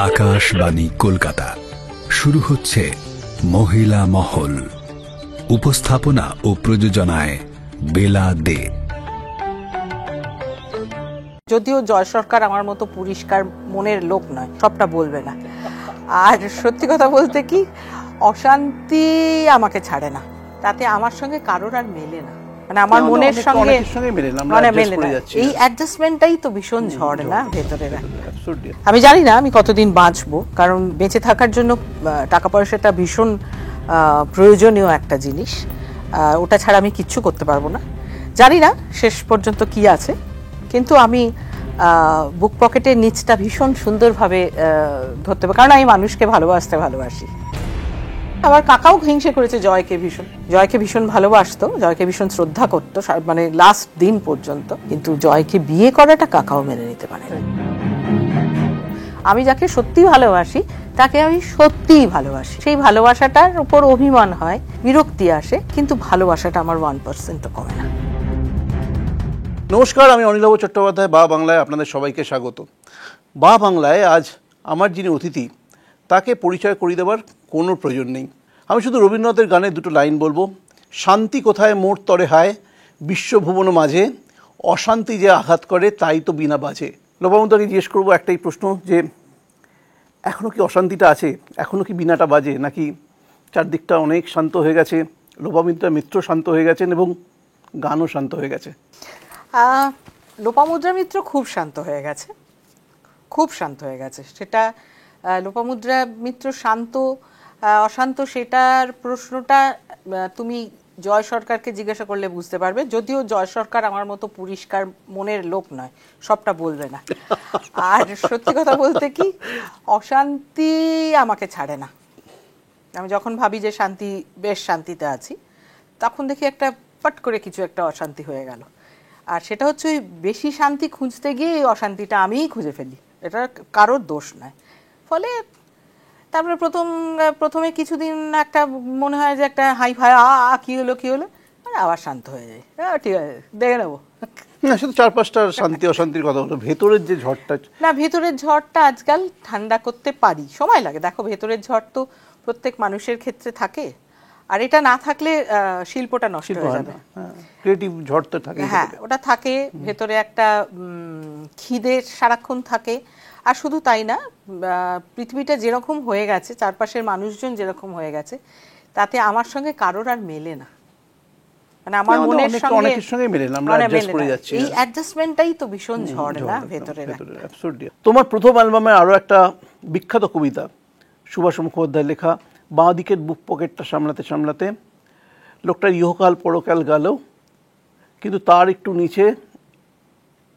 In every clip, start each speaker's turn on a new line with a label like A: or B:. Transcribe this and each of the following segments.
A: আকাশবাণী কলকাতা শুরু হচ্ছে মহিলা মহল। উপস্থাপনা ও প্রযোজনায় বেলা দে।
B: যদিও জয় সরকার আমার মতো পরিষ্কার মনের লোক নয়, সবটা বলবে না। আর সত্যি কথা বলতে কি, অশান্তি আমাকে ছাড়ে না, তাতে আমার সঙ্গে কারোর আর মেলে না। মানে আমার মনের সঙ্গে মানে মেলে না। এই অ্যাডজাস্টমেন্টটাই তো ভীষণ ঝড় না ভেতরে। আমি জানি না আমি কতদিন বাঁচবো, কারণ বেঁচে থাকার জন্য টাকা পয়সাটা ভীষণ প্রয়োজনীয় একটা জিনিস। ওটা ছাড়া আমি কিচ্ছু করতে পারবো না। জানি না শেষ পর্যন্ত কি আছে, কিন্তু আমি বুক পকেটের নিচটা ভীষণ সুন্দরভাবে ধরতে পারি, কারণ আমি মানুষকে ভালোবাসি। আমার কাকাও হিংসে করেছে জয়কে ভীষণ ভালোবাসতো, জয়কে ভীষণ শ্রদ্ধা করতো, মানে লাস্ট দিন পর্যন্ত। কিন্তু জয়কে বিয়ে করাটা কাকাও মেনে নিতে পারে না। আমি যাকে সত্যি ভালোবাসি তাকে আমি সত্যিই ভালোবাসি। সেই ভালোবাসাটার উপর অভিমান হয়, বিরক্তি আসে, কিন্তু ভালোবাসাটা আমার 1% কমে না।
C: নমস্কার, আমি অনিল চট্টোপাধ্যায়। বা বাংলায় আপনাদের সবাইকে স্বাগত। বা বাংলায় আজ আমার যিনি অতিথি তাকে পরিচয় করিয়ে দেওয়ার কোনো প্রয়োজন নেই। আমি শুধু রবীন্দ্রনাথের গানের দুটো লাইন বলবো। শান্তি কোথায় মোর তরে হায়, বিশ্বভুবন মাঝে অশান্তি যে আঘাত করে তাই তো বিনা বাজে। লোপামুদ্রাকে জিজ্ঞেস করবো একটাই প্রশ্ন, যে এখনও কি অশান্তিটা আছে? এখনও কি বিনাটা বাজে? নাকি চারদিকটা অনেক শান্ত হয়ে গেছে, লোপামুদ্রা মিত্র শান্ত হয়ে গেছেন এবং গানও শান্ত হয়ে গেছে?
B: লোপামুদ্রা মিত্র খুব শান্ত হয়ে গেছে। সেটা লোপামুদ্রা মিত্র শান্ত অশান্ত সেটার প্রশ্নটা তুমি জয় সরকারকে জিজ্ঞাসা করলে বুঝতে পারবে। যদিও জয় সরকার আমার মতো পরিষ্কার মনের লোক নয়, সবটা বলবে না। আর সত্যি কথা বলতে কি, অশান্তি আমাকে ছাড়ে না। আমি যখন ভাবি যে বেশ শান্তিতে আছি, তখন দেখি একটা ফট করে কিছু একটা অশান্তি হয়ে গেল। আর সেটা হচ্ছে ওই বেশি শান্তি খুঁজতে গিয়ে অশান্তিটা আমিই খুঁজে ফেলি, এটা কারোর দোষ নয়। ফলে তারপরে প্রথমে কিছুদিন একটা মনে হয় যে একটা হাই ফাই কি হলো, মানে আবার শান্ত হয়ে যায়। ঠিক আছে, দেখে নেবো।
C: না, শুধু 4-5টার শান্তি অশান্তির কথা হলো। ভেতরের যে ঝড়টা,
B: না, ভেতরের ঝড়টা আজকাল ঠান্ডা করতে পারি, সময় লাগে। দেখো, ভেতরের ঝড় তো প্রত্যেক মানুষের ক্ষেত্রে থাকে, আর এটা না থাকলে শিল্পটা নষ্ট হয়ে যাবে।
C: ক্রিয়েটিভ ঝড় তো থাকে।
B: হ্যাঁ, ওটা থাকে ভেতরে, একটা খিদে সারাক্ষণ থাকে। আর শুধু তাই না, পৃথিবীটা যেরকম হয়ে গেছে, চারপাশের মানুষজন যেরকম হয়ে গেছে, তাতে আমার সঙ্গে কারোর আর মেলে না। মানে আমার মনের সঙ্গে
C: মেলে না, আমরা অ্যাডজাস্ট করে যাচ্ছি।
B: এই অ্যাডজাস্টমেন্টটাই তো ভীষণ ঝড় না ভেতরে।
C: তোমার প্রথম অ্যালবামে আরো একটা বিখ্যাত কবিতা, সুভাষ মুখোপাধ্যায়ের লেখা, বাঁ দিকের বুক পকেটটা সামলাতে সামলাতে লোকটার ইহকাল পরকাল গেল, কিন্তু তার একটু নিচে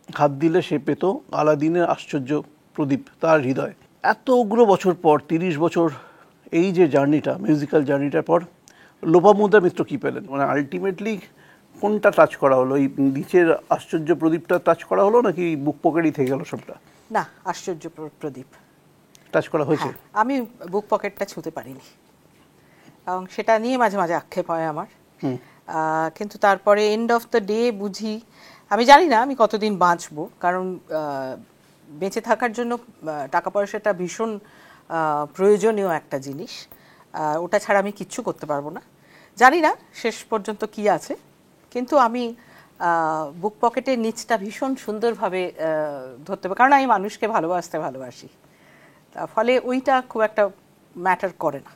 C: হাত দিলে সে পেত আলাদিনের আশ্চর্য প্রদীপ তার হৃদয়। এত উগ্র বছর পর, 30 বছর এই যে জার্নিটা, মিউজিক্যাল জার্নিটার পর, লোপামুদ্রা মিত্র কি পেলেন? মানে আলটিমেটলি কোনটা টাচ করা হলো? এই নিচের আশ্চর্য প্রদীপটা টাচ করা হলো, নাকি বুক পকেটই থেকে গেল সবটা?
B: না, আশ্চর্য প্রদীপ
C: টাচ করা হয়েছে।
B: আমি বুক পকেটটা ছুঁতে পারিনি, এবং সেটা নিয়ে মাঝে মাঝে আক্ষেপ হয় আমার। কিন্তু তারপরে এন্ড অফ দ্য ডে বুঝি, আমি জানি না আমি কতদিন বাঁচবো, কারণ বেঁচে থাকার জন্য টাকা পয়সাটা ভীষণ প্রয়োজনীয় একটা জিনিস। ওটা ছাড়া আমি কিচ্ছু করতে পারবো না। জানি না শেষ পর্যন্ত কি আছে, কিন্তু আমি বুক পকেটের নিচটা ভীষণ সুন্দরভাবে ধরতে পারি, কারণ আমি মানুষকে ভালোবাসি। ফলে ওইটা খুব একটা ম্যাটার করে না।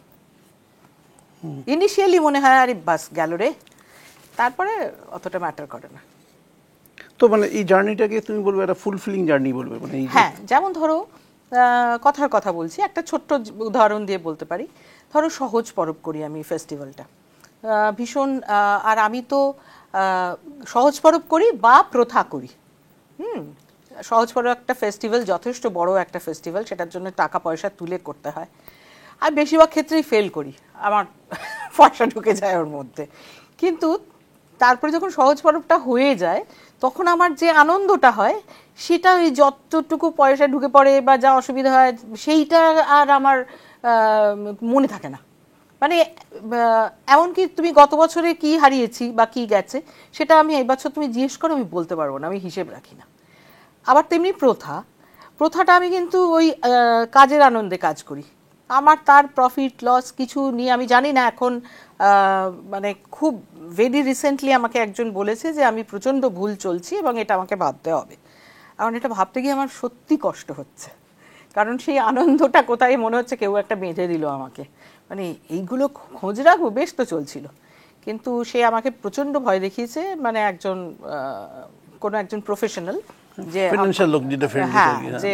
B: ইনিশিয়ালি মনে হয় আরে বাস গেল রে, তারপরে অতটা ম্যাটার করে না।
C: তো মানে এই জার্নিটাকে তুমি বলবে একটা ফুলফিলিং জার্নি বলবে? মানে
B: হ্যাঁ, যেমন ধরো, কথার কথা বলছি, একটা ছোট্ট উদাহরণ দিয়ে বলতে পারি। ধরো সহজ পরব করি আমি, ফেস্টিভ্যালটা ভীষণ, আর আমি তো সহজ পরব করি বা প্রথা করি। সহজ পরব একটা ফেস্টিভ্যাল, যথেষ্ট বড় একটা ফেস্টিভ্যাল, সেটার জন্য টাকা পয়সা তুলে করতে হয়। আর বেশিরভাগ ক্ষেত্রেই ফেল করি, আমার পয়সা ঢুকে যায় ওর মধ্যে। কিন্তু তারপরে যখন সহজ পরবটা হয়ে যায়, তখন আমার যে আনন্দটা হয়, সেটা ওই যতটুকু পয়সা ঢুকে পড়ে বা যা অসুবিধা হয়, সেইটা আর আমার মনে থাকে না। মানে এমনকি তুমি গত বছরে কি হারিয়েছি বা কি গেছে, সেটা আমি এই বছর তুমি জিজ্ঞেস করো, আমি বলতে পারবো না, আমি হিসেব রাখি না। আবার তেমনি প্রথা প্রথাটা আমি কিন্তু ওই কাজের আনন্দে কাজ করি, আমার তার প্রফিট লস কিছু নিয়ে আমি জানি না। এখন মানে খুব ভেরি রিসেন্টলি আমাকে একজন বলেছে যে আমি প্রচণ্ড ভুল চলছি এবং এটা আমাকে ভাবতে হবে। এখন এটা ভাবতে গিয়ে আমার সত্যি কষ্ট হচ্ছে, কারণ সেই আনন্দটা কোথায় মনে হচ্ছে কেউ একটা বেঁধে দিল আমাকে, মানে এইগুলো খোঁজ রাখবো, বেশ তো চলছিল। কিন্তু সে আমাকে প্রচণ্ড ভয় দেখিয়েছে, মানে একজন কোনো একজন প্রফেশনাল, যে
C: ফিনান্সিয়াল লোক, যেটা
B: হ্যাঁ, যে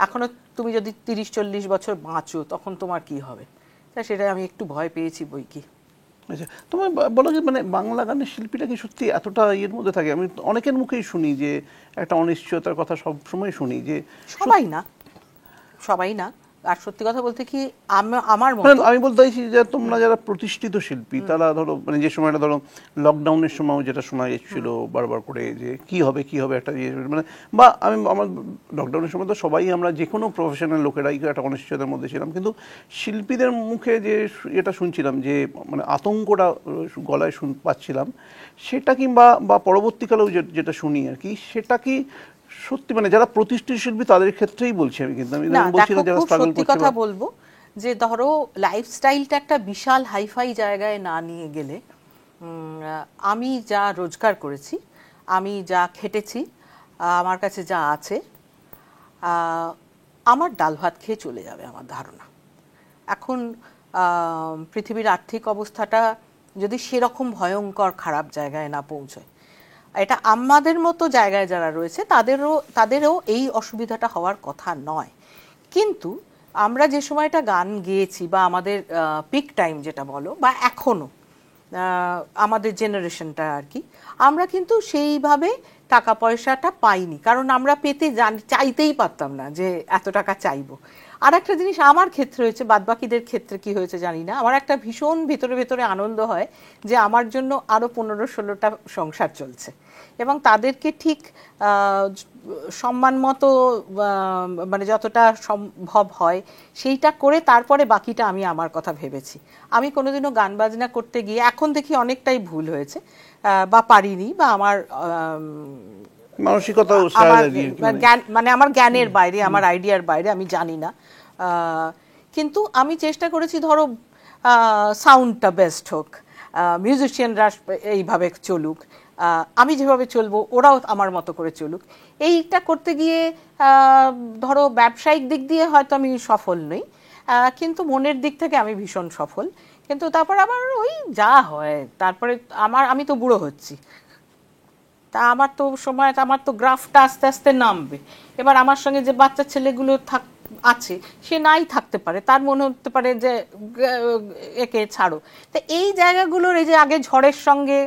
B: এখনো তুমি যদি 30-40 বছর বাঁচো তখন তোমার কি হবে। তা সেটা আমি একটু ভয় পেয়েছি বই কি।
C: আচ্ছা, তোমার বলো যে মানে বাংলা গানের শিল্পীরা কি সত্যি এতটা ইয়ের মধ্যে থাকে? আমি অনেকের মুখেই শুনি যে একটা অনিশ্চয়তার কথা সব সময় শুনি, যে
B: সবাই না। আর সত্যি কথা বলতে কি, আমার
C: আমি বলতে চাইছি যে তোমরা যারা প্রতিষ্ঠিত শিল্পী, তারা ধরো মানে যে সময়টা ধরো লকডাউনের সময় যেটা শোনা যাচ্ছিল বারবার করে যে কি হবে একটা মানে, বা আমার লকডাউনের সময় তো সবাই আমরা যে কোনো প্রফেশনাল লোকেরাই একটা অনিশ্চয়তার মধ্যে ছিলাম, কিন্তু শিল্পীদের মুখে যে এটা শুনছিলাম যে মানে আতঙ্কটা গলায় পাচ্ছিলাম, সেটা কিংবা বা পরবর্তীকালেও যেটা শুনি আর কি, সেটা কি সত্যি মানে যারা প্রতিষ্ঠিত শিল্পী তাদের ক্ষেত্রেই বলছি আমি, কিন্তু আমি বলছি না যারা স্ট্রাগল করছে।
B: কথা বলবো যে ধরো লাইফস্টাইলটা একটা বিশাল হাইফাই জায়গায় না নিয়ে গেলে, আমি যা রোজগার করেছি, আমি যা খেটেছি, আমার কাছে যা আছে, আমার ডাল ভাত খেয়ে চলে যাবে আমার ধারণা। এখন পৃথিবীর আর্থিক অবস্থাটা যদি সেরকম ভয়ঙ্কর খারাপ জায়গায় না পৌঁছয়, এটা আমাদের মতো জায়গায় যারা রয়েছে তাদেরও এই অসুবিধাটা হওয়ার কথা নয়। কিন্তু আমরা যে সময়টা গান গেয়েছি বা আমাদের পিক টাইম যেটা বলো, বা এখনও আমাদের জেনারেশনটা আর কি, আমরা কিন্তু সেইভাবে টাকা পয়সাটা পাইনি, কারণ আমরা পেতে চাইতেই পারতাম না যে এত টাকা চাইবো। আর একটা জিনিস আমার ক্ষেত্রে হয়েছে, বাদবাকিদের ক্ষেত্রে কি হয়েছে জানি না, আমার একটা ভীষণ ভেতরে ভেতরে আনন্দ হয় যে আমার জন্য আরও 15-16টা সংসার চলছে, এবং তাদেরকে ঠিক সম্মান মতো মানে যতটা সম্ভব হয় সেইটা করে তারপরে বাকিটা আমি আমার কথা ভেবেছি। আমি কোনোদিনও গান বাজনা করতে গিয়ে এখন দেখি অনেকটাই ভুল হয়েছে, বা পারিনি, বা আমার
C: মানসিকতা
B: মানে আমার জ্ঞানের বাইরে, আমার আইডিয়ার বাইরে, আমি জানি না। কিন্তু আমি চেষ্টা করেছি ধরো সাউন্ডটা বেস্ট হোক, মিউজিশিয়ানরা এইভাবে চলুক, আমি যেভাবে চলবো ওরাও আমার মতো করে চলুক। এইটা করতে গিয়ে ধরো ব্যবসায়িক দিক দিয়ে হয়তো আমি সফল নই, কিন্তু মনের দিক থেকে আমি ভীষণ সফল। কিন্তু তারপর আবার ওই যা হয়, তারপরে আমি তো বুড়ো হচ্ছি, তা আমার তো গ্রাফটা আস্তে আস্তে নামবে। এবার আমার সঙ্গে যে বাচ্চা ছেলেগুলো আছে, সে নাই থাকতে পারে, তার মনে হতে পারে যে একে ছাড়ো। তো এই জায়গাগুলোর, এই যে আগে ঝড়ের সঙ্গে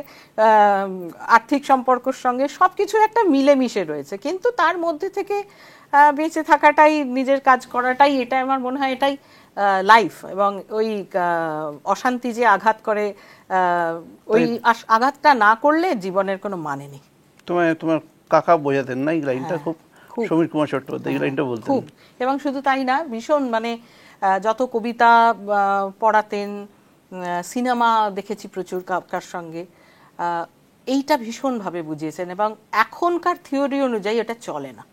B: আর্থিক সম্পর্কের সঙ্গে সব কিছু একটা মিলেমিশে রয়েছে, কিন্তু তার মধ্যে থেকে বেঁচে থাকাটাই, নিজের কাজ করাটাই, এটা আমার মনে হয় এটাই লাইফ। এবং ওই অশান্তি যে আঘাত করে, ওই আঘাতটা না করলে জীবনের কোনো মানে নেই।
C: তোমার কাকা বোঝাতেন না এই লাইনটা, খুব সমীর কুমার চট্টোপাধ্যায় এই লাইনটা বলতেন খুব।
B: এবং শুধু তাই না, ভীষণ মানে যত কবিতা পড়াতেন, সিনেমা দেখেছি প্রচুর কাকার সঙ্গে, এইটা ভীষণভাবে বুঝিয়েছেন, এবং এখনকার থিওরি অনুযায়ী এটা চলে না।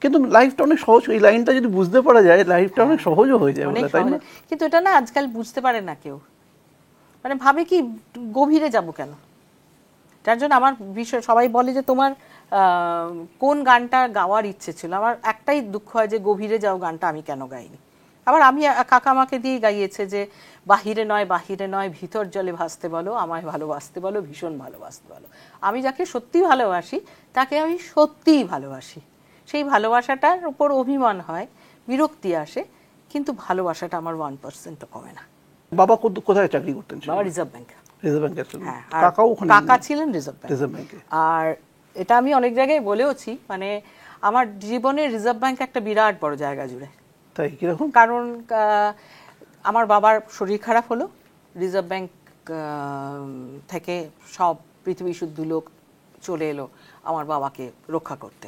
C: কিন্তু লাইফটা অনেক সহজ, এই লাইনটা যদি বুঝতে পারা যায় লাইফটা অনেক সহজও হয়ে যায়, তাই না?
B: কিন্তু এটা না আজকাল বুঝতে পারে না কেউ, মানে ভাবে কি গভীরে যাব কেন। যার জন্য আমার বিষয়, সবাই বলে যে তোমার কোন গানটা গাওয়ার ইচ্ছে ছিল, আমার একটাই দুঃখ হয় যে গভীরে যাও গানটা আমি কেন গাইনি। আবার কাকা আমাকে দিয়ে গাইয়েছে যে বাহিরে নয় ভিতর জলে ভাসতে বলো, আমায় ভালোবাসতে বলো, ভীষণ ভালোবাসতে বলো। আমি যাকে সত্যি ভালোবাসি তাকে আমি সত্যিই ভালোবাসি, সেই ভালোবাসাটার উপর অভিমান হয়, বিরক্তি আসে, কিন্তু ভালোবাসাটা আমার 1% কমে না।
C: বাবা কোথায় চাকরি করতেন?
B: বাবা রিজার্ভ ব্যাংক।
C: হ্যাঁ,
B: কাকা ছিলেন রিজার্ভ ব্যাংকে। আর এটা আমি অনেক জায়গায় বলেওছি, মানে আমার জীবনে রিজার্ভ ব্যাংক একটা বিরাট বড় জায়গা জুড়ে।
C: তাই কিরকম?
B: কারণ আমার বাবার শরীর খারাপ হলো, রিজার্ভ ব্যাংক থেকে সব পৃথিবী শুদ্ধ লোক চলে এলো আমার বাবাকে রক্ষা করতে,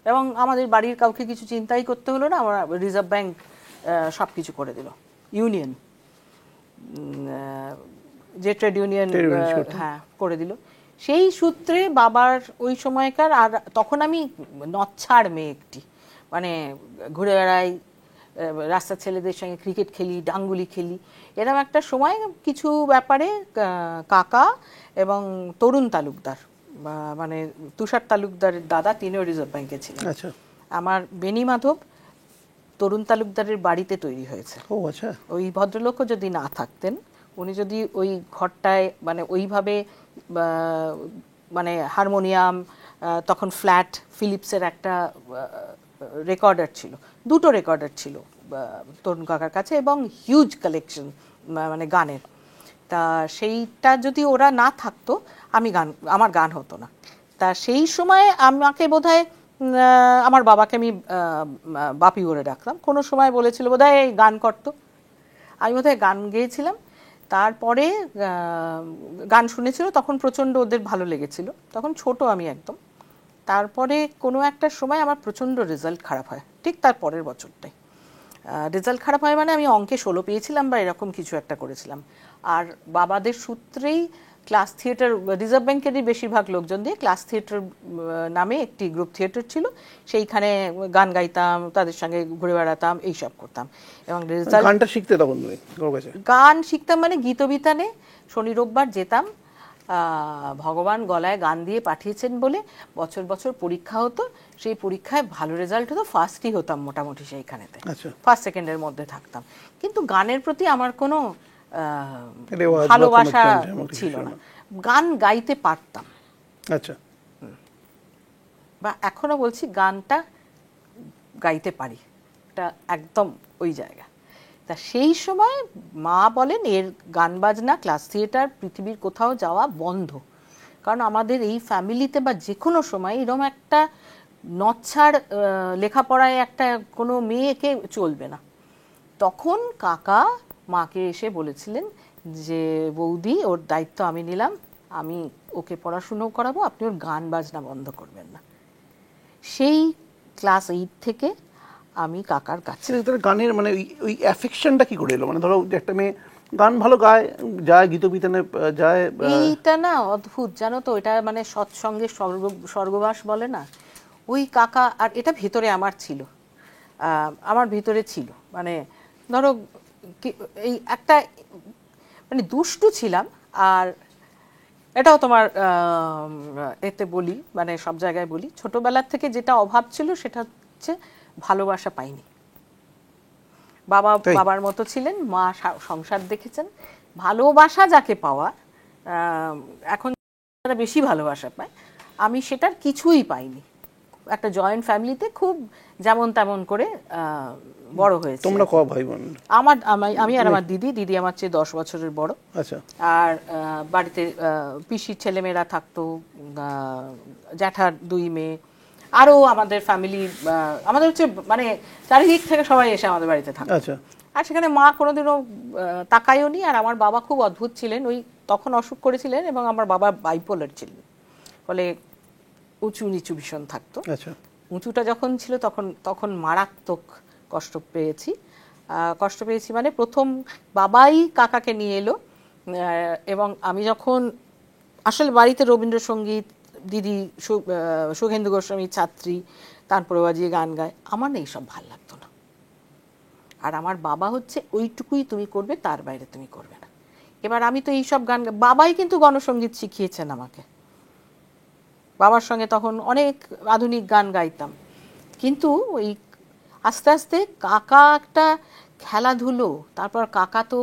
B: এবং আমাদের বাড়ির কাউকে কিছু চিন্তাই করতে হলো না, আমার রিজার্ভ ব্যাংক সব কিছু করে দিল। ইউনিয়ন, যে ট্রেড ইউনিয়ন, হ্যাঁ করে দিল। সেই সূত্রে বাবার ওই সময়কার, আর তখন আমি নচ্ছাড় মেয়ে একটি, মানে ঘুরে বেড়াই, রাস্তার ছেলেদের সঙ্গে ক্রিকেট খেলি, ডাঙ্গুলি খেলি। এরকম একটা সময় কিছু ব্যাপারে কাকা এবং তরুণ তালুকদার, মানে তুষার তালুকদারের দাদা, তিনিও রিজার্ভ ব্যাংকে ছিলেন।
C: আচ্ছা,
B: আমার বেনি মাধব তরুণ তালুকদারের বাড়িতে তৈরি হয়েছে।
C: ও আচ্ছা,
B: ওই ভদ্রলোকও যদি না থাকতেন, উনি যদি ওই ঘরটায় মানে ওইভাবে মানে হারমোনিয়াম, তখন ফ্ল্যাট ফিলিপসের একটা রেকর্ডার ছিল, দুটো রেকর্ডার ছিল তরুণ কাকার কাছে, এবং হিউজ কালেকশন মানে গানের। তা সেইটা যদি ওরা না থাকতো আমার গান হতো না। তা সেই সময় আমাকে বোধহয় আমার বাবাকে আমি বাপি করে ডাকতাম, কোনো সময় বলেছিল বোধহয় গান করতো, আমি বোধহয় গান গেয়েছিলাম। তারপরে গান শুনেছিল, তখন প্রচণ্ড ওদের ভালো লেগেছিল, তখন ছোট আমি একদম। তারপরে কোনো একটা সময় আমার প্রচণ্ড রেজাল্ট খারাপ হয়, ঠিক তার পরের বছরটাই রেজাল্ট খারাপ হয়, মানে আমি অঙ্কে 16 পেয়েছিলাম বা এরকম কিছু একটা করেছিলাম। আর বাবাদের সূত্রেই ক্লাস থিয়েটার, রিজার্ভ ব্যাংকেরই বেশিরভাগ লোকজন দিয়ে ক্লাস থিয়েটার নামে একটি গ্রুপ থিয়েটার ছিল, সেইখানে গান গাইতাম, তাদের সঙ্গে ঘুরে বেড়াতাম, এইসব করতাম। এবং
C: গানটা শিখতে তখন তুমি
B: গান শিখতাম মানে গীতবিতানে শনি রোববার যেতাম, ভগবান গলায় গান দিয়ে পাঠিয়েছেন বলে বছর বছর পরীক্ষা হতো, সেই পরীক্ষায় ভালো রেজাল্ট হতো, ফার্স্টই হতাম মোটামুটি সেইখানেতে, ফার্স্ট সেকেন্ডের মধ্যে থাকতাম। কিন্তু গানের প্রতি আমার কোনো ভালোবাসা ছিল না, গান গাইতে পারতাম,
C: আচ্ছা,
B: বা এখনো বলছি গানটা গাইতে পারি, এটা একদম ওই জায়গা। তা সেই সময় মা বলেন এর গান বাজনা ক্লাস থিয়েটার পৃথিবীর কোথাও যাওয়া বন্ধ, কারণ আমাদের এই ফ্যামিলিতে বা যে কোনো সময় এরকম একটা নচ্ছাড় লেখাপড়ায় একটা কোনো মেয়েকে চলবে না। তখন কাকা মাকে এসে বলেছিলেন যে বৌদি ওর দায়িত্ব আমি নিলাম, আমি ওকে পড়াশুনো করাবো, আপনি ওর গান বাজনা বন্ধ করবেন না। সেই ক্লাস 8 থেকে আমি কাকার কাছে।
C: গানের মানে ওই অ্যাফেকশনটা কি করে এলো? মানে ধরো একটা মেয়ে গান ভালো গায়, যায় গীতবিতানে যায়,
B: এইটা না অদ্ভুত জানো তো, এটা মানে সৎসঙ্গে স্বর্গবাস বলে না, ওই কাকা। আর এটা ভেতরে আমার ছিল, আমার ভিতরে ছিল, মানে ধরো এই একটা মানে দুষ্টু ছিলাম। আর এটাও তোমার এতে বলি, মানে সব জায়গায় বলি, ছোটবেলার থেকে যেটা অভাব ছিল সেটা হচ্ছে ভালোবাসা পাইনি। বাবার মতো ছিলেন, মা সংসার দেখেছেন, ভালোবাসা যাকে পাওয়া, এখন যারা বেশি ভালোবাসা পায়, আমি সেটার কিছুই পাইনি। একটা জয়েন্ট ফ্যামিলিতে খুব যেমন তেমন করে বড় হয়েছে।
C: তোমরা কয় ভাই বোন?
B: আমি আর আমার দিদি আমার চেয়ে 10 বছরের বড়।
C: আচ্ছা।
B: আর বাড়িতে পিসির ছেলেমেয়েরা থাকতো, জ্যাঠার 2 মেয়ে, আরও আমাদের ফ্যামিলি, আমাদের হচ্ছে মানে চারিদিক থেকে সবাই এসে আমাদের বাড়িতে থাকতো।
C: আচ্ছা।
B: আর সেখানে মা কোনোদিনও তাকায়ও নি। আর আমার বাবা খুব অদ্ভুত ছিলেন, ওই তখন অসুখ করেছিলেন, এবং আমার বাবা বাইপোলার ছিলেন, ফলে উঁচু নিচু ভীষণ থাকতো।
C: আচ্ছা।
B: উঁচুটা যখন ছিল তখন মারাত্মক কষ্ট পেয়েছি মানে প্রথম বাবাই কাকাকে নিয়ে এলো, এবং আমি যখন আসলে বাড়িতে রবীন্দ্রসঙ্গীত, দিদি সুখেন্দু গোস্বামী ছাত্রী, তারপরে বাজিয়ে গান গায়, আমার না এইসব ভাল লাগতো না। আর আমার বাবা হচ্ছে ওইটুকুই তুমি করবে, তার বাইরে তুমি করবে না। এবার আমি তো এইসব গান, বাবাই কিন্তু গণসঙ্গীত শিখিয়েছেন আমাকে, বাবার সঙ্গে তখন অনেক আধুনিক গান গাইতাম। কিন্তু ওই আস্তে আস্তে কাকা একটা খেলাধুলো, তারপর কাকা তো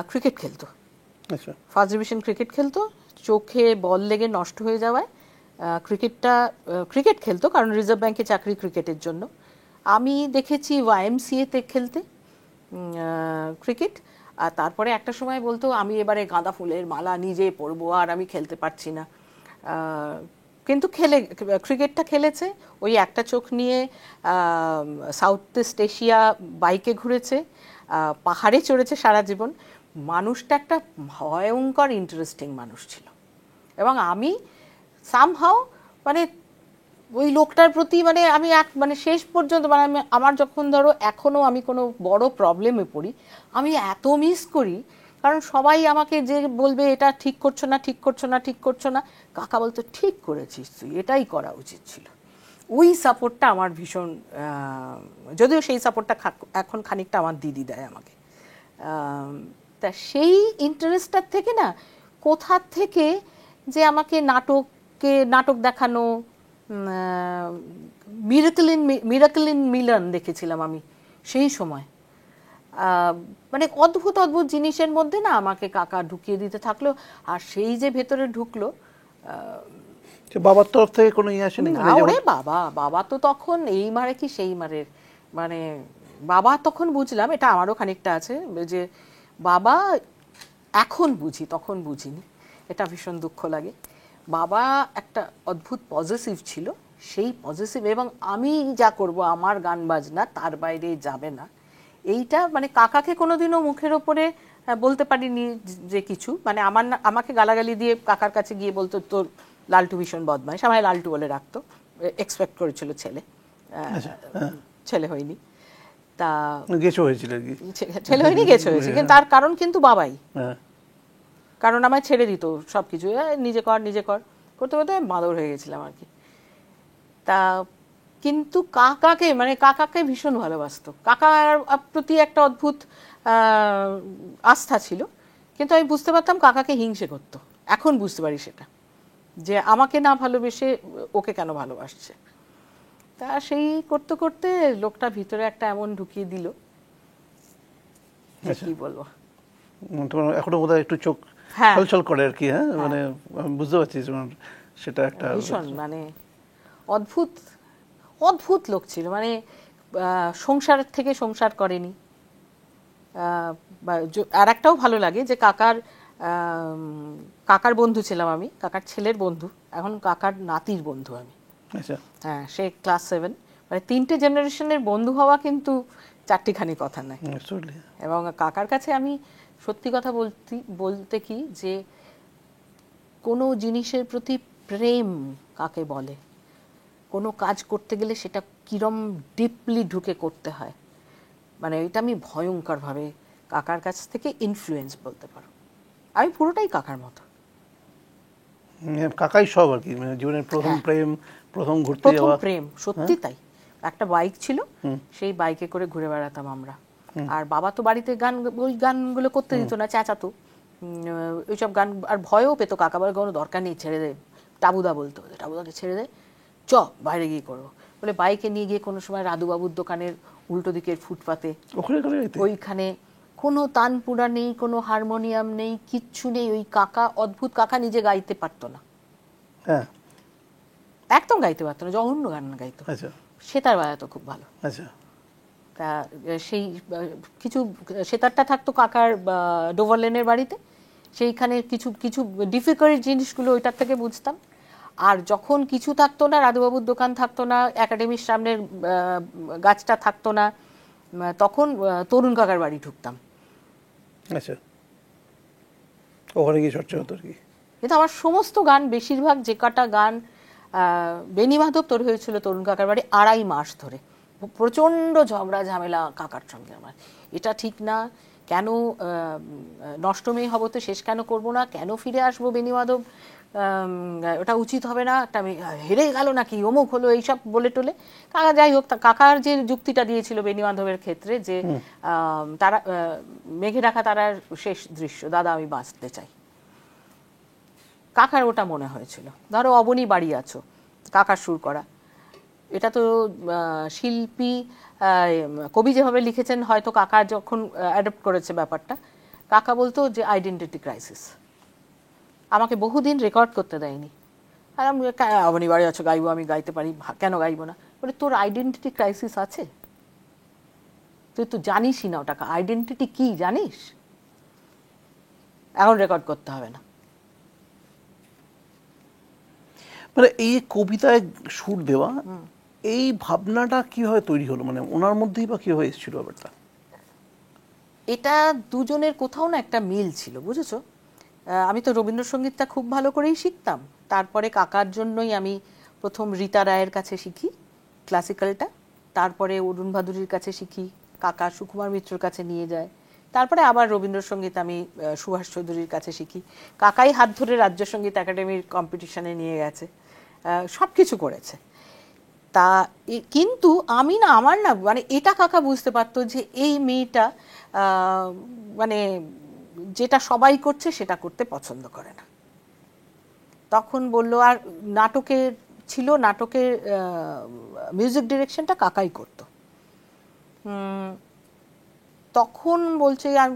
B: ক্রিকেট খেলতো, ফার্স্ট ডিভিশন ক্রিকেট খেলতো, চোখে বল লেগে নষ্ট হয়ে যাওয়ায় ক্রিকেট খেলতো, কারণ রিজার্ভ ব্যাংকে চাকরি ক্রিকেটের জন্য। আমি দেখেছি YMCA-তে খেলতে ক্রিকেট। আর তারপরে একটা সময় বলতো আমি এবারে গাঁদা ফুলের মালা নিজে পরবো, আর আমি খেলতে পারছি না। কিন্তু ক্রিকেটটা খেলেছে, ওই একটা চোখ নিয়ে সাউথ ইস্ট এশিয়া বাইকে ঘুরেছে, পাহাড়ে চড়েছে সারা জীবন। মানুষটা একটা ভয়ঙ্কর ইন্টারেস্টিং মানুষ ছিল, এবং আমি সামহাও মানে ওই লোকটার প্রতি মানে আমি মানে শেষ পর্যন্ত মানে আমার যখন ধরো এখনও আমি কোনো বড় প্রবলেমে পড়ি, আমি এত মিস করি, কারণ সবাই আমাকে যে বলবে এটা ঠিক করছো না, ঠিক করছো না, ঠিক করছো না, কাকা বলতো ঠিক করেছিস তুই, এটাই করা উচিত ছিল। ওই সাপোর্টটা আমার ভীষণ, যদিও সেই সাপোর্টটা এখন খানিকটা আমার দিদি দেয় আমাকে। তা সেই ইন্টারেস্টটার থেকে না কোথা থেকে যে আমাকে নাটক দেখানো, মিরাকল ইন মিলন দেখেছিলাম আমি সেই সময়। মানে অদ্ভুত অদ্ভুত জিনিসের মধ্যে না আমাকে কাকা ঢুকিয়ে দিতে থাকলো, আর সেই যে ভেতরে ঢুকলো।
C: বাবার তরফ থেকে কোনো ইয়ে আসেনি?
B: ওরে বাবা তো তখন এই মারে কি সেই মারের, মানে বাবা তখন বুঝলাম, এটা আমারও খানিকটা আছে যে বাবা এখন বুঝি, তখন বুঝিনি, এটা ভীষণ দুঃখ লাগে। বাবা একটা অদ্ভুত পজিটিভ ছিল, সেই পজিটিভ, এবং আমি যা করব আমার গান বাজনা তার বাইরে যাবে না, এইটা মানে কাকাকে কোনোদিনও মুখের ওপরে বলতে পারিনি যে কিছু, মানে আমাকে গালাগালি দিয়ে কাকার কাছে গিয়ে বলতো তোর লালটু ভীষণ বদমাইশ, আমায় লালটু বলে রাখতো, এক্সপেক্ট করেছিল ছেলে, ছেলে হয়নি, তা
C: গেছো হয়েছিল,
B: ছেলে হয়নি গেছো হয়েছে, কিন্তু তার কারণ কিন্তু বাবাই, কারণ আমায় ছেড়ে দিত সবকিছু, নিজে কর করতে করতে বাঁদর হয়ে গেছিলাম আর কি। তা কিন্তু কাকাকে ভীষণ ভালোবাসতো, কাকার প্রতি একটা অদ্ভুত আস্থা ছিল, কিন্তু আমি বুঝতে পারতাম কাকাকে হিংসে করতো। এখন বুঝতে পারি সেটা, যে আমাকে না ভালোবেসে ওকে কেন ভালোবাসছে। তা সেই করতে করতে লোকটা ভিতরে একটা এমন ঢুকিয়ে দিল, কি বলবো,
C: এখনো বোধহয় একটু চোখ ছলছল করে আর কি। হ্যাঁ, মানে বুঝতে পারছি সেটা একটা
B: ভীষণ মানে অদ্ভুত লোক ছিল, মানে সংসার থেকে সংসার করেনি। আর একটাও ভালো লাগে যে কাকার বন্ধু ছিলাম আমি, কাকার ছেলের বন্ধু, এখন কাকার নাতির বন্ধু আমি। হ্যাঁ, সে ক্লাস 7, মানে 3টে জেনারেশনের বন্ধু হওয়া কিন্তু চারটিখানি কথা নয়। এবং কাকার কাছে আমি সত্যি কথা বলতে কি, যে কোনো জিনিসের প্রতি প্রেম কাকে বলে, কোনো কাজ করতে গেলে সেটা কিরম ডিপলি ঢুকে করতে হয়, মানে এটা আমি ভয়ঙ্করভাবে কাকার কাছ থেকে ইনফ্লুয়েন্স বলতে পারো। আমি পুরোটাই কাকার মতো,
C: কাকাই সব আর কি, মানে জীবনের প্রথম প্রেম, প্রথম ঘুরতে যাওয়া
B: প্রেম, সত্যি তাই। একটা বাইক ছিল, সেই বাইকে করে ঘুরে বেড়াতাম আমরা, আর বাবা তো বাড়িতে ওই গানগুলো করতে দিত না, চেঁচাতো ওইসব গান, আর ভয়ও পেতো কাকা, বলে কোনো দরকার নেই, ছেড়ে দে, টাবুদা বলতো, টাবুদাকে ছেড়ে দে, বাইরে গিয়ে করবো বলে বাইকে নিয়ে গিয়ে কোনো সময় রাধুবাবুর দোকানের উল্টো দিকের ফুটপাতে, ওইখানে কোনো তানপুরা নেই, কোনো হারমোনিয়াম নেই, কিচ্ছু নেই, ওই কাকা, অদ্ভুত কাকা নিজে গাইতে পারতো না, একদম গাইতে পারতো না, জঘন্য গান গাইতো, সেতার বাজাতো খুব ভালো। তা সেই কিছু সেতারটা থাকতো কাকার ডোভারলেনের বাড়িতে, সেইখানে কিছু কিছু ডিফিকাল্ট জিনিসগুলো ওইটার থেকে বুঝতাম। আর যখন কিছু থাকতো না, রাধুবাবুর দোকান থাকতো না, একাডেমির সামনের গাছটা থাকতো না, তখন তরুণ কাকার বাড়ি ঢুকতাম।
C: আচ্ছা, ওখানে গিয়ে চর্চা হতো আর কি।
B: কিন্তু আমার সমস্ত গান, বেশিরভাগ যে কটা গান বেনি মাধব তোর হয়েছিল তরুণ কাকার বাড়ি 2.5 মাস ধরে, প্রচণ্ড ঝগড়া ঝামেলা কাকার সঙ্গে আমার, এটা ঠিক না, কেন নষ্ট মেয়ে হবো তো শেষ কেন করবো না, কেন ফিরে আসবো বেনি মাধব, ওটা উচিত হবে না, একটা হেরে গেল নাকি, অমুক হলো, এইসব বলে টোলে কাকা। যাই হোক, কাকার যে যুক্তিটা দিয়েছিল বেনি মাধবের ক্ষেত্রে, যে তারা মেঘে রাখা তারার শেষ দৃশ্য, দাদা আমি বাঁচতে চাই, কাকার ওটা মনে হয়েছিল। ধরো অবনী বাড়ি আছো, কাকার সুর করা, এটা তো শিল্পী কবি যেভাবে লিখেছেন, হয়তো কাকা যখন অ্যাডপ্ট করেছে ব্যাপারটা, কাকা বলতো যে আইডেন্টিটি ক্রাইসিস, আমাকে বহুদিন রেকর্ড করতে দেয়নি, আর আমি অবনী বাড়ি আছো গাইবো, আমি গাইতে পারি, কেন গাইবো না, বলে তোর আইডেন্টিটি ক্রাইসিস আছে, তুই তো জানিসই না ওটা আইডেন্টিটি কি, জানিস, এখন রেকর্ড করতে হবে না।
C: মানে এই কবিতায় সুর দেওয়া, এই ভাবনাটা কিভাবে তৈরি হলো, মানে ওনার মধ্যেই বা কিভাবে এসেছিল ব্যাপারটা?
B: এটা দুজনের কোথাও না একটা মিল ছিল, বুঝেছো। আমি তো রবীন্দ্রসঙ্গীতটা খুব ভালো করেই শিখতাম, তারপরে কাকার জন্যই আমি প্রথম রীতা রায়ের কাছে শিখি ক্লাসিক্যালটা, তারপরে অরুণ ভাদুরীর কাছে শিখি, কাকা সুকুমার মিত্রর কাছে নিয়ে যায়, তারপরে আবার রবীন্দ্রসঙ্গীত আমি সুভাষ চৌধুরীর কাছে শিখি, কাকাই হাত ধরে রাজ্য সঙ্গীত একাডেমির কম্পিটিশনে নিয়ে গেছে, সব কিছু করেছে। তা কিন্তু আমি না, আমার না মানে এটা কাকা বুঝতে পারতো যে এই মেয়েটা মানে যেটা সবাই করছে সেটা করতে পছন্দ করে না। তখন বললো, আর নাটকের ছিল, নাটকের মিউজিক ডিরেকশনটা কাকাই করতো। তখন বলছে আর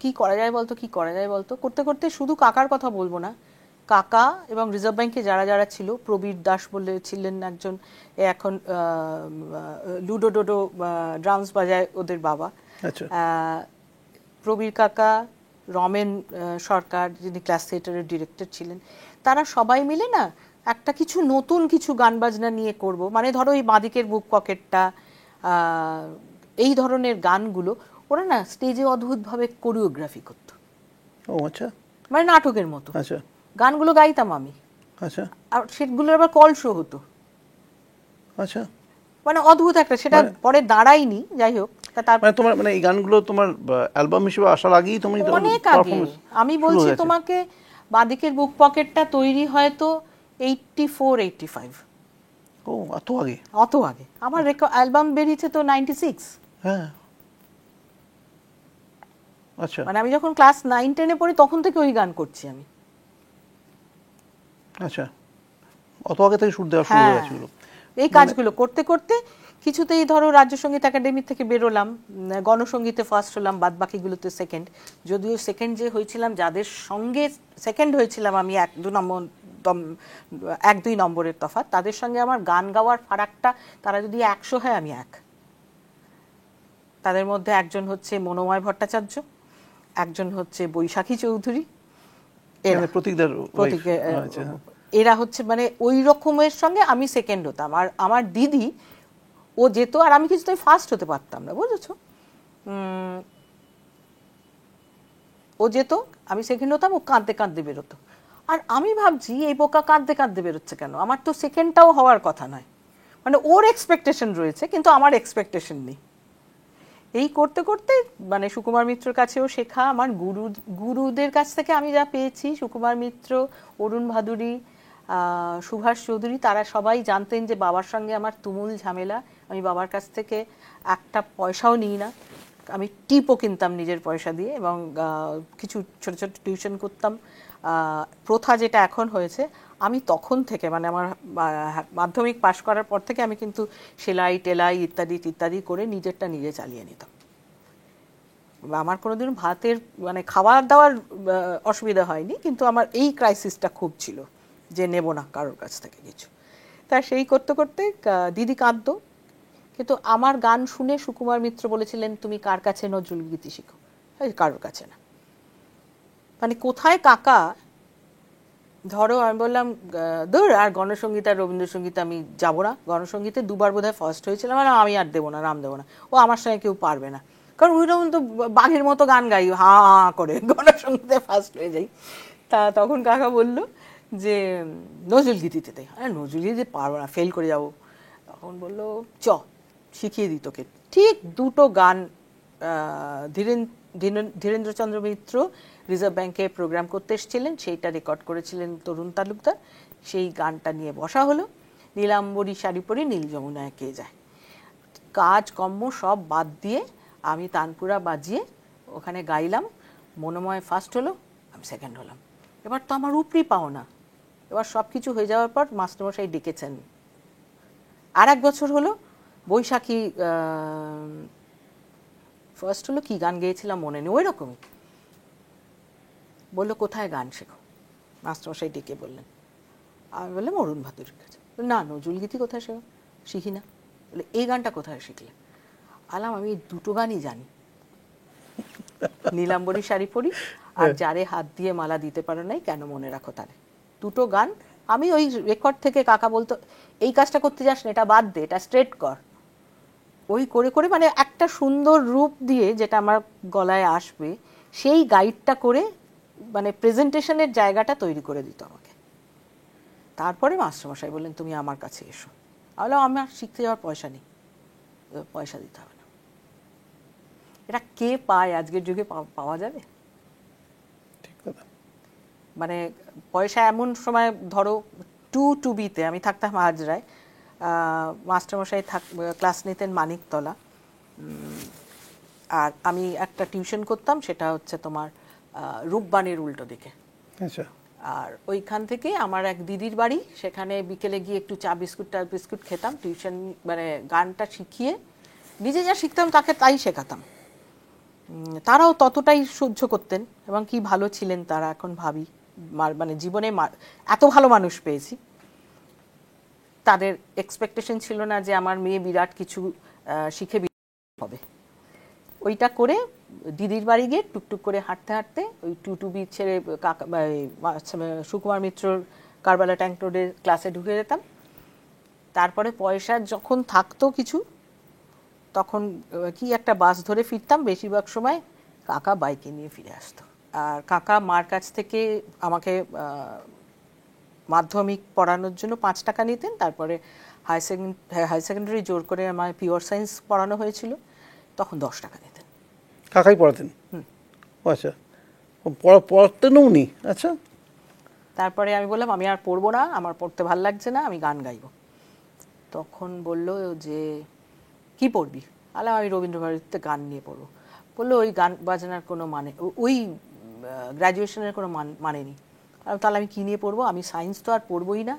B: কি করা যায় বলতো, কি করা যায় বলতো, করতে করতে শুধু কাকার কথা বলবো না, কাকা এবং রিজার্ভ ব্যাংকে যারা যারা ছিল, প্রবীর দাস বলে ছিলেন একজন, এখন লুডো ডোডো ড্রামস বাজায় ওদের বাবা,
C: আচ্ছা,
B: প্রবীর কাকা, রমেন সরকার যিনি ক্লাস থিয়েটারের ডিরেক্টর ছিলেন, তারা সবাই মিলে না একটা কিছু নতুন কিছু গান বাজনা নিয়ে করব, মানে ধরো এই বাঁদিকের বুক পকেটটা, এই ধরনের গানগুলো ওরা না স্টেজে অদ্ভুতভাবে কোরিওগ্রাফি করতো।
C: ও আচ্ছা,
B: মানে নাটকের মতো।
C: আচ্ছা,
B: গানগুলো গাইতাম আমি,
C: আচ্ছা,
B: আর সেগুলোর আবার কল শো হতো।
C: আচ্ছা,
B: মানে অদ্ভুত একটা, সেটা পরে দাঁড়ায়নি, যাই হোক।
C: মানে তোমার মানে এই গানগুলো তোমার অ্যালবাম হিসেবে আসার আগেই তুমি
B: অনেক আগে, আমি বলছি তোমাকে, বাঁদিকের বুক পকেটটা তৈরি হয়তো 84-85।
C: ও এত আগে?
B: অত আগে। আমার অ্যালবাম বেরিয়েছে তো 96।
C: হ্যাঁ, আচ্ছা,
B: মানে আমি যখন ক্লাস 9-10-এ পড়ি তখন থেকে ওই গান করছি আমি।
C: আচ্ছা, অত আগে থেকে সুর দেওয়া শুরু হয়ে গেছিল।
B: এই কাজগুলো করতে করতে কিছুতেই ধরো রাজ্য সঙ্গীত একাডেমি থেকে বেরোলাম, গণসঙ্গীতে ফার্স্ট হলাম, বাদ বাকিগুলোতে সেকেন্ড। যদিও সেকেন্ড যে হয়েছিলাম, যাদের সঙ্গে সেকেন্ড হয়েছিলাম আমি 1-2 নম্বরের তফাৎ, তাদের সঙ্গে আমার গান গাওয়ার ফারাকটা, তারা যদি 100 হয় আমি 1। তাদের মধ্যে একজন হচ্ছে মনোময় ভট্টাচার্য, একজন হচ্ছে বৈশাখী চৌধুরী, এরা হচ্ছে মানে ওই রকমের সঙ্গে আমি সেকেন্ড হতাম। আর আমার দিদি, ও যেত আর আমি কিছুতেই ফার্স্ট হতে পারতাম না, বুঝেছো? ও যেত, আমি সেকেন্ড হতাম, ও কাঁদতে কাঁদতে বেরোতো। আর আমি ভাবছি এই বোকা কাঁদতে কাঁদতে বেরোচ্ছে কেন, আমার তো সেকেন্ডটাও হওয়ার কথা নয়। মানে ওর এক্সপেকটেশন রয়েছে কিন্তু আমার এক্সপেকটেশন নেই। এই করতে করতে মানে সুকুমার মিত্রর কাছেও শেখা, আমার গুরুদের কাছ থেকে আমি যা পেয়েছি, সুকুমার মিত্র, অরুণ ভাদুরী, সুভাষ চৌধুরী, তারা সবাই জানতেন যে বাবার সঙ্গে আমার তুমুল ঝামেলা। আমি বাবার কাছ থেকে একটা পয়সাও নিই না, আমি টিপও কিনতাম নিজের পয়সা দিয়ে, এবং কিছু ছোট ছোট টিউশন করতাম। প্রথা যেটা এখন হয়েছে, আমি তখন থেকে মানে আমার মাধ্যমিক পাশ করার পর থেকে আমি কিন্তু সেলাই টেলাই ইত্যাদি ইত্যাদি করে নিজেরটা নিজে চালিয়ে নিতাম। আমার কোনোদিন ভাতের মানে খাওয়ার দাওয়ার অসুবিধা হয়নি, কিন্তু আমার এই ক্রাইসিসটা খুব ছিল যে নেব না কারোর কাছ থেকে কিছু। তা সেই করতে করতে দিদি কাঁদতো, কিন্তু আমার গান শুনে সুকুমার মিত্র বলেছিলেন, তুমি কার কাছে নজরুল গীতি শিখো? কারোর কাছে না। মানে কোথায় কাকা, ধরো আমি বললাম দূর, আর গণসঙ্গীত আর রবীন্দ্রসঙ্গীত আমি যাবো না, গণসঙ্গীতে 2বার বোধহয় ফার্স্ট হয়েছিলাম, আর আমি আর দেবো না, নাম দেবো না, ও আমার সঙ্গে কেউ পারবে না, কারণ ওইরকম তো বাঘের মতো গান গাই হা হা করে, গণসঙ্গীতে ফার্স্ট হয়ে যাই। তা তখন কাকা বলল যে নজরুল গীতিতে তাই, আরে নজরুল গীতিতে পারবো না, ফেল করে যাবো। তখন বললো শিখিয়ে দিই তোকে। ঠিক 2টো গান ধীরেন্দ্রচন্দ্র মিত্র রিজার্ভ ব্যাংকে প্রোগ্রাম করতে এসেছিলেন, সেইটা রেকর্ড করেছিলেন তরুণ তালুকদার, সেই গানটা নিয়ে বসা হলো। নীলাম্বরী শাড়ি পরে নীল যমুনায় কে যায়, কাজ কর্ম সব বাদ দিয়ে আমি তানপুরা বাজিয়ে ওখানে গাইলাম। মনোময় ফার্স্ট হলো, আমি সেকেন্ড হলাম। এবার তো আমার উপরি পাও না। এবার সব কিছু হয়ে যাওয়ার পর মাস্টারমশাই ডেকেছেন। আর 1 বছর হলো, বৈশাখী ফার্স্ট হলো, কি গান গেয়েছিলাম মনে নেই, ওই রকমই। বললো কোথায় গান শেখো? মাস্টারমশাই ডেকে বললেন। আমি বললাম অরুণ ভাদুরীর কাছে। না, নজরুল গীতি কোথায় শেখো? শিখি না। বলে এই গানটা কোথায় শিখলে? আলাম আমি 2টো গানই জানি, নীলাম্বরী শাড়ি পরি আর যারে হাত দিয়ে মালা দিতে পারো নাই কেন মনে রাখো তারে। 2টো গান আমি ওই রেকর্ড থেকে, কাকা বলতো এই কাজটা করতে যাস না, এটা বাদ দে, এটা স্ট্রেট কর। ওই করে করে মানে একটা সুন্দর রূপ দিয়ে যেটা আমার গলায় আসবে, সেই গাইডটা করে মানে প্রেজেন্টেশনের জায়গাটা তৈরি করে দিত আমাকে। তারপরে মাস্টারমশাই বললেন তুমি আমার কাছে এসো। বললাম আমার শিখতে যাওয়ার পয়সা নেই, পয়সা দিতে হবে না। এটা কে পায় আজকের যুগে? পাওয়া যাবে?
C: ঠিক কথা।
B: মানে পয়সা এমন সময়, ধরো 2 টু বিতে আমি থাকতাম হাজরায়, মাস্টারমশাই ক্লাস নিতেন মানিকতলা, আর আমি একটা টিউশন করতাম, সেটা হচ্ছে তোমার রূপবাণীর উল্টো দিকে।
C: আচ্ছা।
B: আর ওইখান থেকে আমার এক দিদির বাড়ি, সেখানে বিকেলে গিয়ে একটু চা বিস্কুট খেতাম, টিউশন মানে গানটা শিখিয়ে নিজে যা শিখতাম তাকে তাই শেখাতাম। তারাও ততটাই সহ্য করতেন এবং কি ভালো ছিলেন তারা, এখন ভাবি মানে জীবনে এত ভালো মানুষ পেয়েছি। তাদের এক্সপেকটেশন ছিল না যে আমার মেয়ে বিরাট কিছু শিখে হবে। ওইটা করে দিদির বাড়ি গিয়ে টুকটুক করে হাঁটতে হাঁটতে ওই টুটুবি ছেড়ে সুকুমার মিত্রর কারবালা ট্যাঙ্ক রোডের ক্লাসে ঢুকে যেতাম। তারপরে পয়সা যখন থাকতো কিছু, তখন কি একটা বাস ধরে ফিরতাম। বেশিরভাগ সময় কাকা বাইকে নিয়ে ফিরে আসতো। আর কাকা মার কাছ থেকে আমাকে মাধ্যমিক পড়ানোর জন্য 5 টাকা নিতেন। তারপরে হাই সেকেন্ডারি জোর করে আমার পিওর সায়েন্স পড়ানো হয়েছিল, তখন 10 টাকা নিতেন।
C: কাকাই পড়াতেন? আচ্ছা, পড়াতেন উনি? আচ্ছা।
B: তারপরে আমি বললাম আমি আর পড়বো না, আমার পড়তে ভালো লাগছে না, আমি গান গাইবো। তখন বলল যে কি পড়বি? আলাম আমি রবীন্দ্রভারতীতে গান নিয়ে পড়বো। বললো ওই গান বাজনার কোনো মানে, ওই গ্র্যাজুয়েশনের কোনো মানে নেই। তাহলে আমি কী নিয়ে পড়বো? আমি সায়েন্স তো আর পড়বোই না।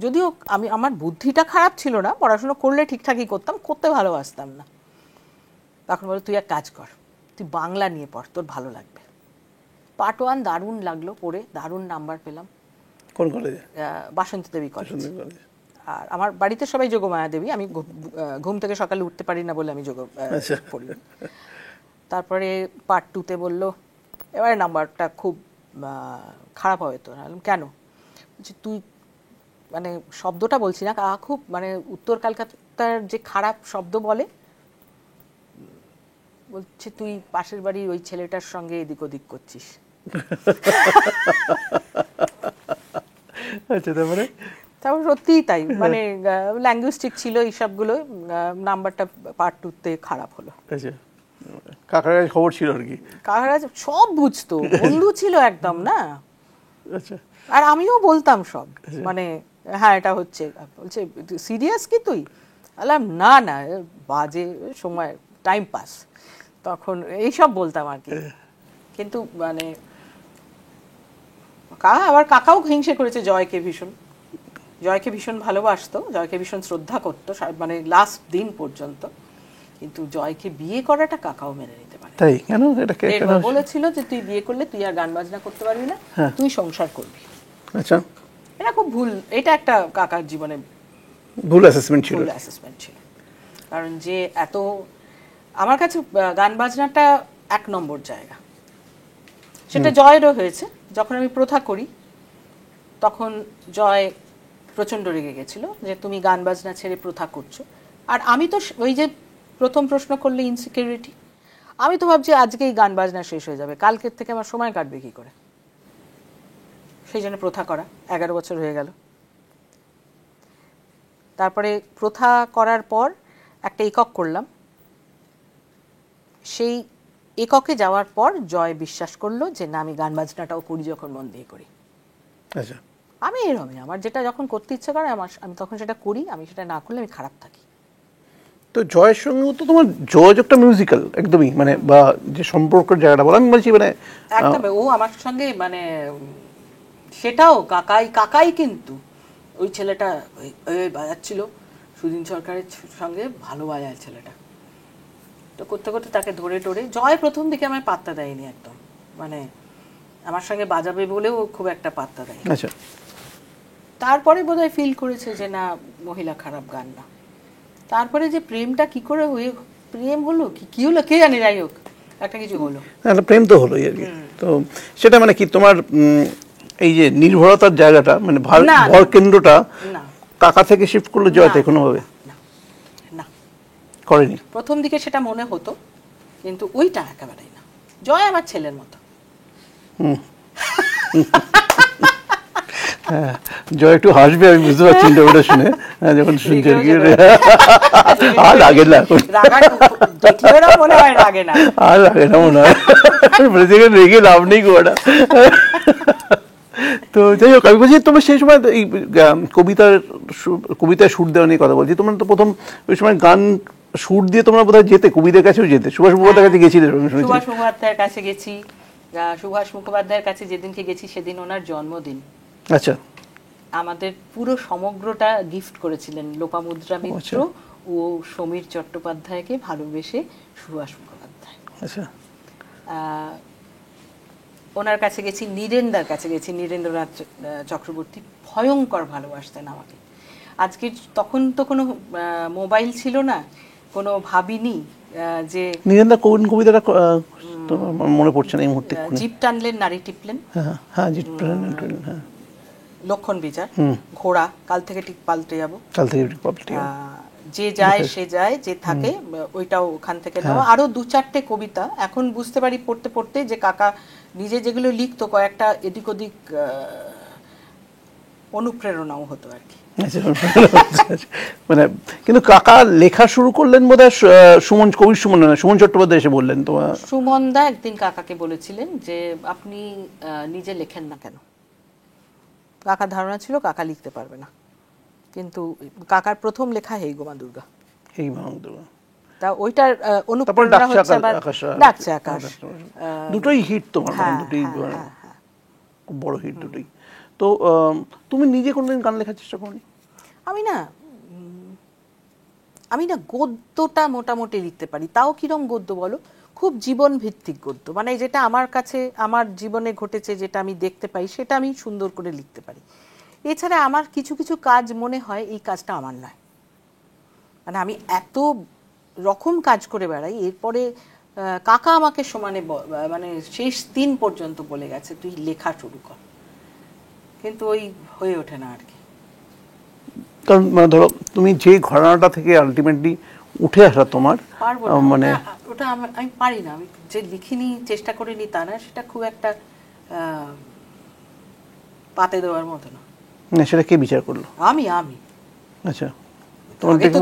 B: যদিও আমার বুদ্ধিটা খারাপ ছিল না, পড়াশুনো করলে ঠিকঠাকই করতাম, করতে ভালোবাসতাম না। তখন বলো তুই এক কাজ কর, তুই বাংলা নিয়ে পড়, তোর ভালো লাগবে। পার্ট 1 দারুণ লাগলো পড়ে, দারুণ নাম্বার পেলাম।
C: কোন কলেজে?
B: বাসন্তী দেবী কলেজ। আর আমার বাড়িতে সবাই যোগমায়া দেবী, আমি ঘুম থেকে সকালে উঠতে পারি না বলে আমি যোগ পড়ি। তারপরে পার্ট 2-তে বললো এবারে নাম্বারটা খুব খারাপ হবে তো। কেন? বলছি তুই মানে শব্দটা বলছি না, খুব মানে উত্তর কলকাতার যে খারাপ শব্দ বলে, বলছে তুই পাশের বাড়ির ওই ছেলেটার সঙ্গে এদিক ওদিক করছিস।
C: আচ্ছা, তারপরে?
B: তারপর সত্যিই তাই, মানে ল্যাঙ্গুইস্টিক ছিল এইসবগুলো, নাম্বারটা পার্ট 2-তে খারাপ হলো।
C: আচ্ছা, কাকার কাছে খবর ছিল আর কি?
B: কাকার কাছে সব বুঝতো, বন্ধু ছিল একদম না।
C: আচ্ছা।
B: আর আমিও বলতাম সব, মানে হ্যাঁ এটা হচ্ছে। বলছে সিরিয়াস কি তুই? বললাম না না, বাজে সময়, টাইম পাস। তখন এইসব বলতাম আর কি। কিন্তু মানে আবার কাকাও হিংসে করেছে জয়কে ভীষণ, জয়কে ভীষণ ভালোবাসতো, জয়কে ভীষণ শ্রদ্ধা করতো, মানে লাস্ট দিন পর্যন্ত। কিন্তু জয়কে বিয়ে করাটা কাকাও মেনে নিতে পারে।
C: তাই কেন? এটা
B: বলেছিল যে তুই বিয়ে করলে তুই আর গান বাজনা করতে পারবি না, তুই সংসার করবি।
C: আচ্ছা।
B: এটা খুব ভুল, এটা একটা কাকার জীবনে
C: ভুল অ্যাসেসমেন্ট ছিল।
B: কারণ যে এত আমার কাছে গান বাজনাটা 1 নম্বর জায়গা, সেটা জয়েরও হয়েছে। যখন আমি প্রথা করি তখন জয় প্রচণ্ড রেগে গেছিল যে তুমি গান বাজনা ছেড়ে প্রথা করছো। আর আমি তো ওই যে প্রথম প্রশ্ন করলে ইনসিকিউরিটি, আমি তো ভাবছি আজকেই গান বাজনা শেষ হয়ে যাবে, কালকের থেকে আমার সময় কাটবে কি করে, সেই জন্য প্রথা করা। 11 বছর হয়ে গেল। তারপরে প্রথা করার পর একটা একক করলাম। সেই এককে যাওয়ার পর জয় বিশ্বাস করলো যে না আমি গান বাজনাটাও করি, যখন মন দিয়ে করি।
C: আচ্ছা।
B: আমি এরকমই, আমার যেটা যখন করতে ইচ্ছে করে আমি তখন সেটা করি, আমি সেটা না করলে আমি খারাপ থাকি।
C: তো জয়ের সঙ্গে তো তোমার যোগাযোগটা মিউজিক্যাল একদমই, মানে বা যে সম্পর্কের জায়গাটা বলা, আমি বলছি মানে
B: একদম ও আমার সঙ্গে মানে সেটাও কাকাই কিন্তু ওই ছেলেটা বাজাচ্ছিল সুদিন সরকারের সঙ্গে, ভালো বাজায় ছেলেটা। তো করতে করতে তাকে ধরে টরে, জয় প্রথম দিকে আমায় পাত্তা দেয়নি একদম, মানে আমার সঙ্গে বাজাবে বলেও খুব একটা পাত্তা দেয়।
C: আচ্ছা।
B: তারপরে বোধহয় ফিল করেছে যে না মহিলা খারাপ গান না। তারপরে যে প্রেমটা কি করে হয়ে, প্রেম হলো কি হলো কে জানে, যাই হোক একটা কিছু হলো,
C: প্রেম তো হলোই আর কি। তো সেটা মানে কি তোমার এই যে নির্ভরতার জায়গাটা, মানে ভর কেন্দ্রটা কাকা থেকে শিফট করলো জয়তে কোনোভাবে
B: না
C: করেনি?
B: প্রথম দিকে সেটা মনে হতো, কিন্তু ওইটা একেবারেই না। জয় আমার ছেলের মতো।
C: হ্যাঁ, জয় একটু হাসবে, আমি বুঝতে পারছি ইন্টারভিউটা শুনে, যখন শুনছি আর কি। আর লাগে না, আর লাগে না মনে হয়, রেগে লাভ নেই গোটা। তো যাই হোক, আমি বলছি তোমার সেই সময় এই কবিতায় সুর দেওয়া নিয়ে কথা বলছি। তোমরা তো প্রথম ওই সময় গান সুর দিয়ে তোমরা বোধহয় যেতে, কবিদের কাছেও যেতে, সুভাষ মুখোপাধ্যায়ের কাছে গেছিলে?
B: সুভাষ মুখোপাধ্যায়ের কাছে গেছি। সুভাষ মুখোপাধ্যায়ের কাছে যেদিনকে গেছি সেদিন ওনার জন্মদিন।
C: আচ্ছা।
B: আমাদের পুরো সমগ্রটা গিফট করেছিলেন লোপামুদ্রা মিত্র ও সমীর চট্টোপাধ্যায়কে ভালোবেসে সুভাষ মুখোপাধ্যায়।
C: আচ্ছা।
B: ওনার কাছে গেছি, নীরেন্দার কাছে গেছি, নীরেন্দ্রনাথ চক্রবর্তী ভয়ঙ্কর ভালোবাসতেন আমাকে। আজকে তখন তো কোনো মোবাইল ছিল না, কোনো ভাবিনি যে
C: নীরেন্দা কোন কবিতাটা মনে পড়ছে না এই মুহূর্তে।
B: জিপ টানলেন নারী টিপলেন,
C: হ্যাঁ জিপ টানলেন, হ্যাঁ।
B: লক্ষণ বিচার, ঘোড়া, কাল থেকে ঠিক পাল্টে যাবো,
C: কাল থেকে ঠিক পাল্টে যাবো,
B: যে যায় সে যায়, যে থাকে, ওইটাও ওখান থেকে নেওয়া। আরো 2-4টে কবিতা এখন বুঝতে পারি পড়তে পড়তে যে কাকা নিজে যেগুলো লিখতো কয়েকটা এদিক ওদিক অনুপ্রেরণাও হতো আর কি।
C: মানে কিন্তু কাকা লেখা শুরু করলেন বোধহয় সুমন, কবির সুমন না, সুমন চট্টোপাধ্যায় এসে বললেন তোমার।
B: সুমন দা একদিন কাকাকে বলেছিলেন যে আপনি নিজে লেখেন না কেন। কাকার ধারণা ছিল কাকা লিখতে পারবে না, কিন্তু কাকার প্রথম লেখা হেই গো মা দুর্গা,
C: হেই মা দুর্গা,
B: তা ওইটার অনুপ্রেরণা হচ্ছে আবার ডাকছে আকাশ,
C: দুটোই হিট তোমার, দুটোই খুব বড় হিট দুটোই। তো তুমি নিজে কোনদিন গান লেখার চেষ্টা করনি?
B: আমি না গদ্যটা মোটামুটি লিখতে পারি, তাও কিরম গদ্য বলো, খুব জীবন ভিত্তিক গদ্য, মানে যেটা আমার কাছে আমার জীবনে ঘটেছে, যেটা আমি দেখতে পাই সেটা আমি সুন্দর করে লিখতে পারি। এছাড়া আমার কিছু কিছু কাজ মনে হয় এই কাজটা আমার নয়, মানে আমি এত রকম কাজ করে বেড়াই। এরপরে কাকা আমাকে সমানে মানে শেষ দিন পর্যন্ত বলে গেছে তুই লেখা শুরু কর, কিন্তু ওই হয়ে ওঠে না আর কি।
C: কারণ ধরো তুমি যে ঘরানাটা থেকে আলটিমেটলি উঠে আসা তোমার,
B: মানে ওটা আমি পারি না, আমি যে লিখিনি চেষ্টা করিনি তা না, সেটা খুব একটা পাতে দেওয়ার মতো না।
C: সেটা কে বিচার করলো?
B: আমি।
C: আচ্ছা,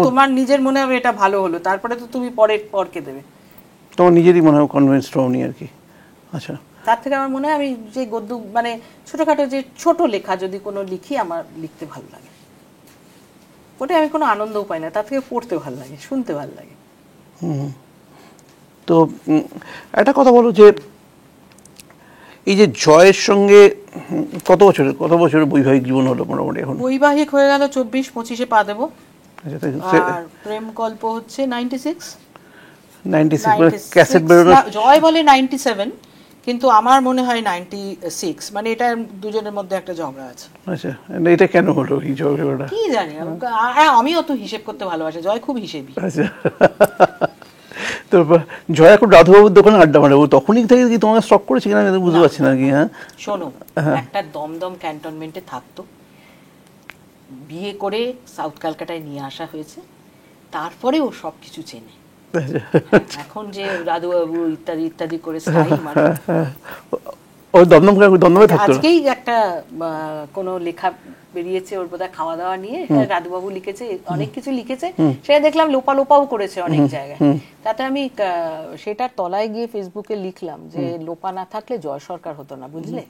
B: তোমার নিজের মনে হবে এটা ভালো হলো, তারপরে তো তুমি পরকে দেবে,
C: তোমার নিজেরই মনে হয় কনভিন্সড হওনি আর কি। আচ্ছা,
B: তার থেকে আমার মনে হয় আমি যে গদ্য মানে ছোটখাটো যে ছোট লেখা যদি কোনো লিখি আমার লিখতে ভালো লাগে, ওটা আমি কোনো আনন্দও পাই না, তার থেকে পড়তে ভালো লাগে, শুনতে ভালো লাগে।
C: তো একটা কথা বলো যে এই যে জয়ের সঙ্গে কত বছরের বৈবাহিক জীবন হলো মোটামুটি? এখন
B: বৈবাহিক হয়ে গেল 24-25-এ পা দেবো। আর প্রেম গল্প হচ্ছে 96
C: ক্যাসেট বেরোনো।
B: জয় বলে 97, কিন্তু আমার মনে হয় 96, মানে এটা দুজনের মধ্যে একটা ঝগড়া আছে।
C: আচ্ছা, এটা কেন হলো এই ঝগড়াটা?
B: কি জানি, আমি অত হিসেব করতে ভালোবাসি, জয় খুব হিসেবি।
C: আচ্ছা, তো জয় এখন রাধুবাবুর দোকানে আড্ডা মারে, ও তখনই থেকে কি তোমাকে স্টক করেছে কিনা আমি বুঝতে পারছি না কি। হ্যাঁ
B: শোনো, একটা দমদম ক্যান্টনমেন্টে থাকতো, বিয়ে করে সাউথ ক্যালকাটায় নিয়ে আসা হয়েছে, তারপরে ও সবকিছু চেনে। এখন যে রাধুবাবু ইত্যাদি ইত্যাদি করে
C: দমদমে থাকতো।
B: আজকেই একটা কোনো লেখা বেরিয়েছে ওর বোধহয় খাওয়া দাওয়া নিয়ে, রাধুবাবু লিখেছে, অনেক কিছু লিখেছে, সেটা দেখলাম লোপাও করেছে অনেক জায়গায়। তাতে আমি সেটার তলায় গিয়ে ফেসবুকে লিখলাম যে লোপা না থাকলে জয় সরকার হতো না, বুঝলে।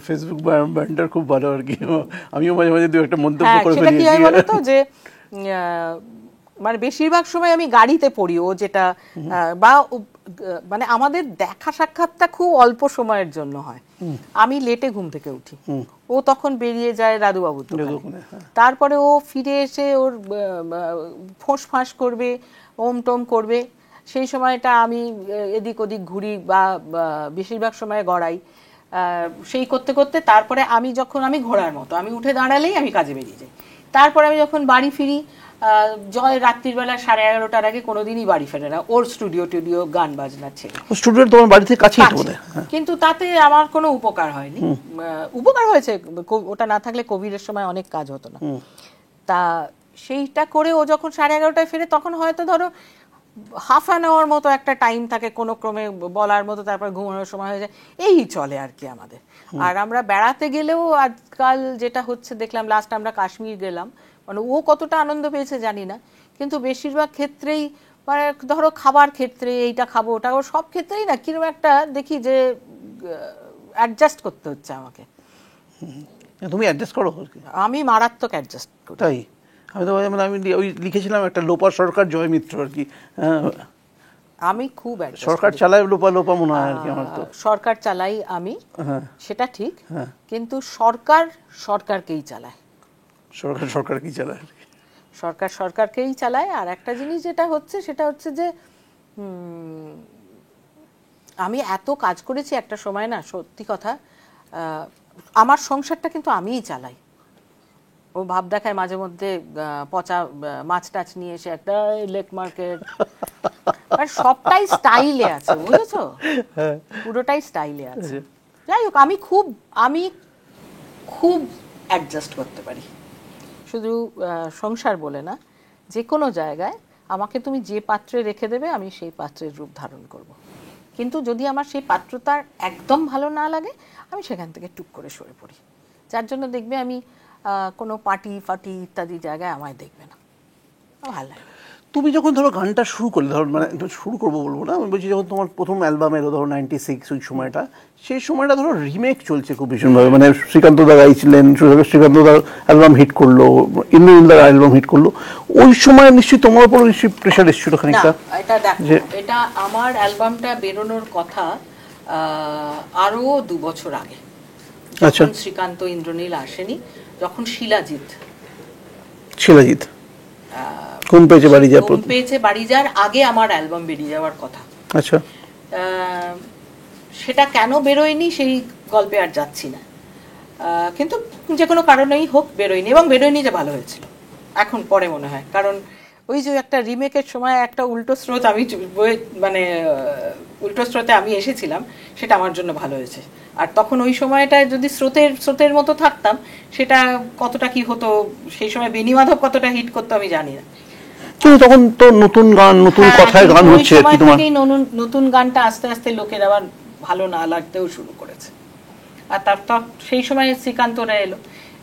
C: ফেসবুক ব্যান্ডার খুব ভালো আর কি, আমিও মাঝে মাঝে দু একটা মন্তব্য করে ফেলি।
B: সেটা কি হয় বলো তো, যে মানে বেশিরভাগ সময় আমি গাড়িতে পড়ি, ও যেটা বা মানে আমাদের দেখা সাক্ষাৎটা খুব অল্প সময়ের জন্য হয়, আমি লেটে ঘুম থেকে উঠি, ও তখন বেরিয়ে যায় রাধুবাবুর দোকানে, তারপরে ও ফিরে এসে ওর ফোঁস ফাঁস করবে, ওম টোম করবে, সেই সময়টা আমি এদিক ওদিক ঘুরি বা বেশিরভাগ সময় গড়াই, সেই করতে করতে তারপরে আমি ঘোড়ার মতো, আমি উঠে দাঁড়ালেই আমি কাজে বেরিয়ে যাই। তারপরে আমি যখন বাড়ি ফিরি, জয় রাত্রির বেলা 11:30টার আগে কোনোদিনই বাড়ি ফেরে না, ওর স্টুডিও গান বাজনা ছেড়ে।
C: স্টুডিও তোমার বাড়ি থেকে কাছেই তো?
B: কিন্তু তাতে আমার কোনো উপকার হয়নি। উপকার হয়েছে, ওটা না থাকলে কোভিডের সময় অনেক কাজ হতো না। তা সেইটা করে ও যখন 11:30টায় ফেরে, তখন হয়তো ধরো হাফ অ্যান আওয়ার মতো একটা টাইম থাকে কোনো ক্রমে বলার মতো, তারপর ঘুমানোর সময় হয়ে যায়, এই চলে আর কি আমাদের। আর আমরা বেড়াতে গেলেও আজকাল যেটা হচ্ছে দেখলাম, লাস্ট আমরা কাশ্মীর গেলাম, মানে ও কতটা আনন্দ পেয়েছে জানি না, কিন্তু বেশিরভাগ ক্ষেত্রেই মানে ধরো খাবার ক্ষেত্রে এইটা খাবো ওটা, ও সব ক্ষেত্রেই না কিরকম একটা দেখি যে অ্যাডজাস্ট করতে হচ্ছে আমাকে।
C: তুমি অ্যাডজাস্ট করো?
B: আমি মারাত্মক অ্যাডজাস্ট করি।
C: তাই? আমি তো মানে আমি ওই লিখেছিলাম একটা লোপা সরকার জয় মিত্র আর কি,
B: আমি খুব
C: সরকার চালায় লোপা লোপা মনে হয় আর কি আমার তো।
B: সরকার চালাই আমি,
C: হ্যাঁ
B: সেটা ঠিক,
C: হ্যাঁ,
B: কিন্তু সরকার সরকারকেই চালায়।
C: সরকার সরকার কি চালায়?
B: সরকার সরকারকেই চালায়। আর একটা জিনিস যেটা হচ্ছে সেটা হচ্ছে যে আমি এত কাজ করেছি একটা সময়, না সত্যি কথা, আমার সংসারটা কিন্তু আমিই চালাই। ও ভাব দেখায় মাঝে মধ্যে পচা মাছ টাছ নিয়ে এসে একটা লেক মার্কেট, আর সবটাই স্টাইলে আছে, বুঝেছো? পুরোটাই স্টাইলে আছে। যাই হোক, আমি খুব অ্যাডজাস্ট করতে পারি, শুধু সংসার বলে না, যে কোনো জায়গায় আমাকে তুমি যে পাত্রে রেখে দেবে আমি সেই পাত্রের রূপ ধারণ করব। কিন্তু যদি আমার সেই পাত্রটার একদম ভালো না লাগে আমি সেখান থেকে টুক করে সরে পড়ি। যার জন্য দেখবে আমি কোনো পার্টি ফাটি ইত্যাদি জায়গায় আমায় দেখবে না, ভালো লাগে।
C: তুমি যখন ধরো গানটা শুরু করলে, ধরো মানে শুরু করবো বলবো না, আমি বলছি যখন তোমার প্রথম অ্যালবাম এলো ধরো 96, ওই সময়টা, সেই সময়টা ধরো রিমেক চলছে খুব ভীষণভাবে, মানে শ্রীকান্ত দা গাইছিলেন, শ্রীকান্ত দার অ্যালবাম হিট করলো, ইন্দ্রনীলদার অ্যালবাম হিট করলো, ওই সময় নিশ্চয়ই তোমার উপর নিশ্চয়ই প্রেশার এসেছিল খানিকটা?
B: এটা দেখো, এটা আমার অ্যালবামটা বেরোনোর কথা আরো 2 বছর আগে, যখন শ্রীকান্ত ইন্দ্রনীল আসেনি, যখন শিলাজিৎ
C: ঘুম পেয়েছে
B: বাড়ি যাওয়ার আগে আমার অ্যালবাম বেরিয়ে যাওয়ার কথা।
C: আচ্ছা,
B: সেটা কেন বেরোয়নি সেই গল্পে আর যাচ্ছি না, কিন্তু যে কোনো কারণেই হোক বেরোয়নি, এবং বেরোয়নি যে ভালো হয়েছিল এখন পরে মনে হয়। কারণ ওই যে একটা রিমেকের সময় একটা উল্টো স্রোত, মানে উল্টো স্রোতে আমি এসেছিলাম, সেটা আমার জন্য ভালো হয়েছে। আর তখন ওই সময়টায় যদি স্রোতের মতো থাকতাম, সেটা কতটা কি হতো, সেই সময় বেনি মাধব কতটা হিট করতো আমি জানি না।
C: কিন্তু তখন তো নতুন গান, নতুন কথায় গান হচ্ছে,
B: নতুন গানটা আস্তে আস্তে লোকের আবার ভালো না লাগতেও শুরু করেছে। আর তারপর সেই সময় শ্রীকান্তরা এলো,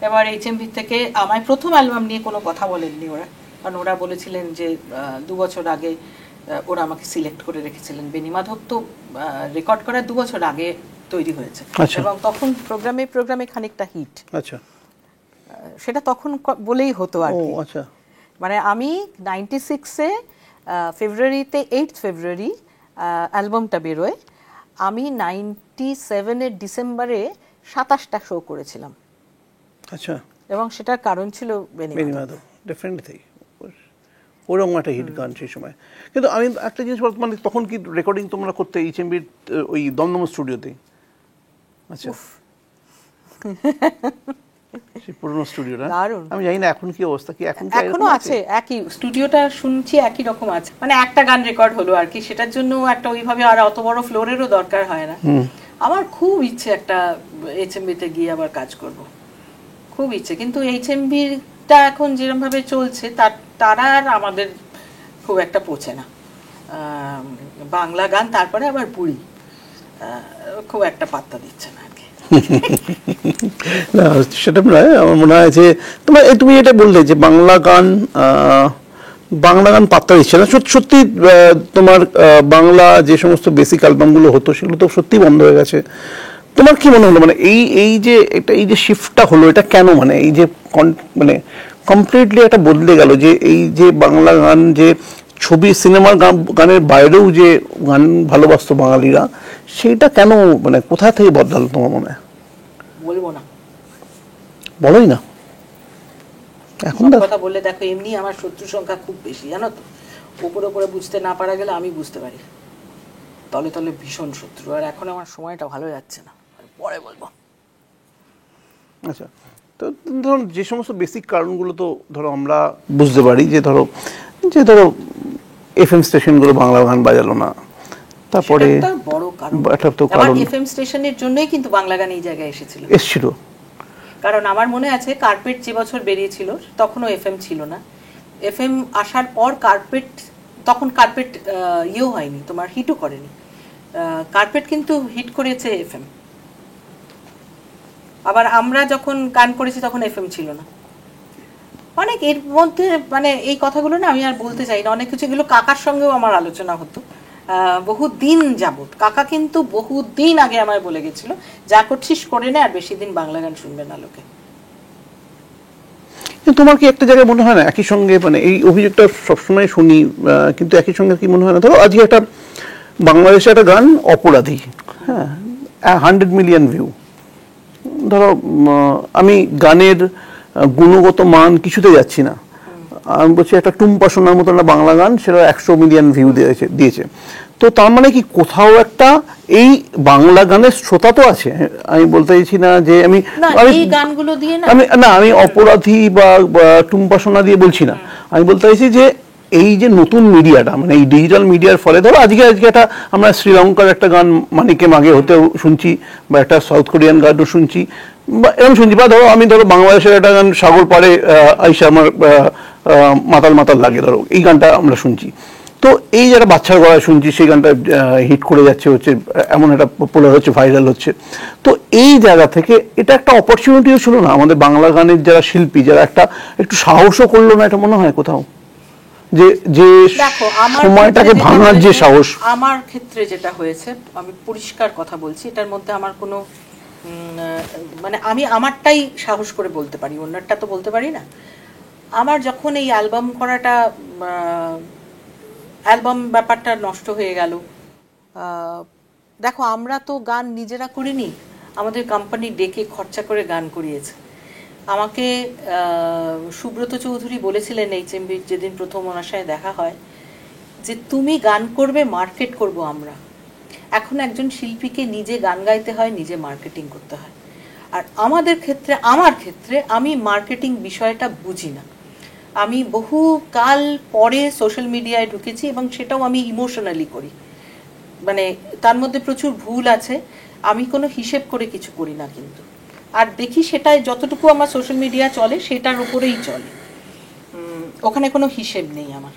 B: এবার HMV থেকে আমায় প্রথম অ্যালবাম নিয়ে কোনো কথা বলেননি ওরা, কারণ ওরা বলেছিলেন যে 2 বছর আগে ওরা আমাকে সিলেক্ট করে রেখেছিলেন। বেনি মাধব তো রেকর্ড করার 2 বছর আগে তৈরি হয়েছে, এবং তখন প্রোগ্রামে খানিকটা হিট।
C: আচ্ছা,
B: সেটা তখন বলেই হতো আর কি।
C: আচ্ছা,
B: মানে আমি 96-এ ফেব্রুয়ারিতে 8 ফেব্রুয়ারি অ্যালবামটা বেরোয়, আমি 97-এর ডিসেম্বরে 27টা শো করেছিলাম।
C: আচ্ছা,
B: এবং সেটার কারণ ছিল বেনি মাধব।
C: ডেফিনেটলি ওরকম একটা হিট গান সেই সময়। কিন্তু আমি একটা জিনিস বলতে, মানে তখন কি রেকর্ডিং তোমরা করতে HMVর ওই দমদম স্টুডিওতে? আচ্ছা, সেই পুরনো স্টুডিওটা আমি জানি না এখন কি অবস্থা, কি
B: এখনো আছে? একই স্টুডিওটা শুনছি একই রকম আছে, মানে একটা গান রেকর্ড হলো আর কি, সেটার জন্য একটা ওইভাবে আর অত বড় ফ্লোরেরও দরকার হয় না। আমার খুব ইচ্ছে একটা HMV-তে গিয়ে আবার কাজ করব, খুব ইচ্ছে। কিন্তু HMV-টা এখন যেরকম ভাবে চলছে তারা আর আমাদের খুব একটা পৌঁছে না। বাংলা গান, তারপরে আবার বুড়ি, খুব একটা পাত্তা দিচ্ছে না আর কি।
C: না সেটা নয়, আমার মনে হয় যে তুমি এটা বললে যে বাংলা গান পাত্তা দিচ্ছে না। সত্যি তোমার বাংলা যে সমস্ত বেসিক অ্যালবামগুলো হতো সেগুলো তো সত্যি বন্ধ হয়ে গেছে। তোমার কি মনে হলো, মানে এই যে শিফটটা হলো, এটা কেন? মানে এই যে মানে কমপ্লিটলি এটা বদলে গেল, যে এই যে বাংলা গান, যে ছবি সিনেমার গানের বাইরেও যে গান ভালোবাসতো বাঙালিরা, সেইটা কেন, মানে কোথা থেকে বদলালো তোমার মনে হয়?
B: বলবো না,
C: বলোই না এখন
B: কথা বললে। দেখো, এমনি আমার শত্রু সংখ্যা খুব বেশি, জানো তো। উপরে বুঝতে না পারা গেলে আমি বুঝতে পারি, তলে তলে ভীষণ শত্রু। আর এখন আমার সময়টা ভালো যাচ্ছে না, পরে বলবো।
C: আচ্ছা, তো ধরো যে সমস্ত বেসিক কারণগুলো তো ধরো আমরা বুঝতে পারি, যে ধরো FM স্টেশনগুলো বাংলা গান বাজালো না, তারপরে
B: বড় কারণ FM স্টেশনের জন্যই কিন্তু বাংলা গান এই জায়গায় এসেছিল। কারণ আমার মনে আছে কার্পেট যে বছর বেরিয়েছিল তখনও FM ছিল না। FM আসার পর তখন কার্পেট হয়নি, তোমার হিটও করেনি। কার্পেট কিন্তু হিট করেছে FM। আবার আমরা যখন গান করেছি তখন FM ছিল না। অনেক এর মধ্যে মানে এই কথাগুলো না আমি আর বলতে চাই না, অনেক কিছু এগুলো কাকার সঙ্গেও আমার আলোচনা হতো বহুদিন যাবত। কাকা কিন্তু বহুদিন আগে আমায় বলে গেছিল, যা করছিস করে নে, আর বেশি দিন বাংলা গান শুনবে না লোকে।
C: তোমার কি একটা জায়গায় মনে হয় না একই সঙ্গে, মানে এই অভিযোগটা সবসময় শুনি, কিন্তু একই সঙ্গে কি মনে হয় না, ধরো আজকে একটা বাংলাদেশে একটা গান অপরাধী, হ্যাঁ, 100 মিলিয়ন ভিউ, ধরো আমি গানের গুণগত মান কিছুতে যাচ্ছি না, আমি বলছি একটা টুম্পা সোনার মতো একটা বাংলা গান, সেটা 100 মিলিয়ন ভিউ দিয়েছে, তো তার মানে কি কোথাও একটা এই বাংলা গানের শ্রোতা তো আছে। আমি বলতে চাইছি না যে আমি
B: গানগুলো দিয়ে
C: আমি অপরাধী বা টুম্পা সোনা দিয়ে বলছি না, আমি বলতে চাইছি যে এই যে নতুন মিডিয়াটা, মানে এই ডিজিটাল মিডিয়ার ফলে, ধরো আজকে একটা আমরা শ্রীলঙ্কার একটা গান মানিকে মাগে হতেও শুনছি, বা একটা সাউথ কোরিয়ান গানও শুনছি, বা এরকম শুনছি, বা ধরো বাংলাদেশের একটা গান সাগর পাড়ে আইসা আমার মাতাল মাতাল লাগে, ধরো এই গানটা আমরা শুনছি, তো এই যে একটা বাচ্চার গলায় শুনছি, সেই গানটা হিট করে যাচ্ছে, হচ্ছে এমন একটা পপুলার হচ্ছে, ভাইরাল হচ্ছে, তো এই জায়গা থেকে এটা একটা অপরচুনিটিও ছিল না আমাদের বাংলা গানের যারা শিল্পী, যারা একটু সাহসও করলো না, এটা মনে হয় কোথাও যে সময়টাকে ভাঙার যে সাহস।
B: আমার ক্ষেত্রে যেটা হয়েছে, আমি পরিষ্কার কথা বলছি, এটার মধ্যে আমার কোনো মানে আমি আমারটাই সাহস করে বলতে পারি, অন্যটা তো বলতে পারি না। আমার যখন এই অ্যালবাম করাটা, অ্যালবাম ব্যাপারটা নষ্ট হয়ে গেল, দেখো আমরা তো গান নিজেরা করিনি, আমাদের কোম্পানি ডেকে খরচা করে গান করিয়েছে। আমাকে সুব্রত চৌধুরী বলেছিলেন HMV যেদিন প্রথম ওনার সাথে দেখা হয়, যে তুমি গান করবে, মার্কেট করব আমরা। এখন একজন শিল্পীকে নিজে গান গাইতে হয়, নিজে মার্কেটিং করতে হয়। আর আমার ক্ষেত্রে আমি মার্কেটিং বিষয়টা বুঝি না। আমি বহু কাল পরে সোশ্যাল মিডিয়ায় ঢুকেছি, এবং সেটাও আমি ইমোশনালি করি, মানে তার মধ্যে প্রচুর ভুল আছে, আমি কোনো হিসেব করে কিছু করি না কিন্তু, আর দেখি সেটাই যতটুকু আমার সোশ্যাল মিডিয়া চলে সেটার উপরেই চলে, ওখানে কোনো হিসেব নেই আমার।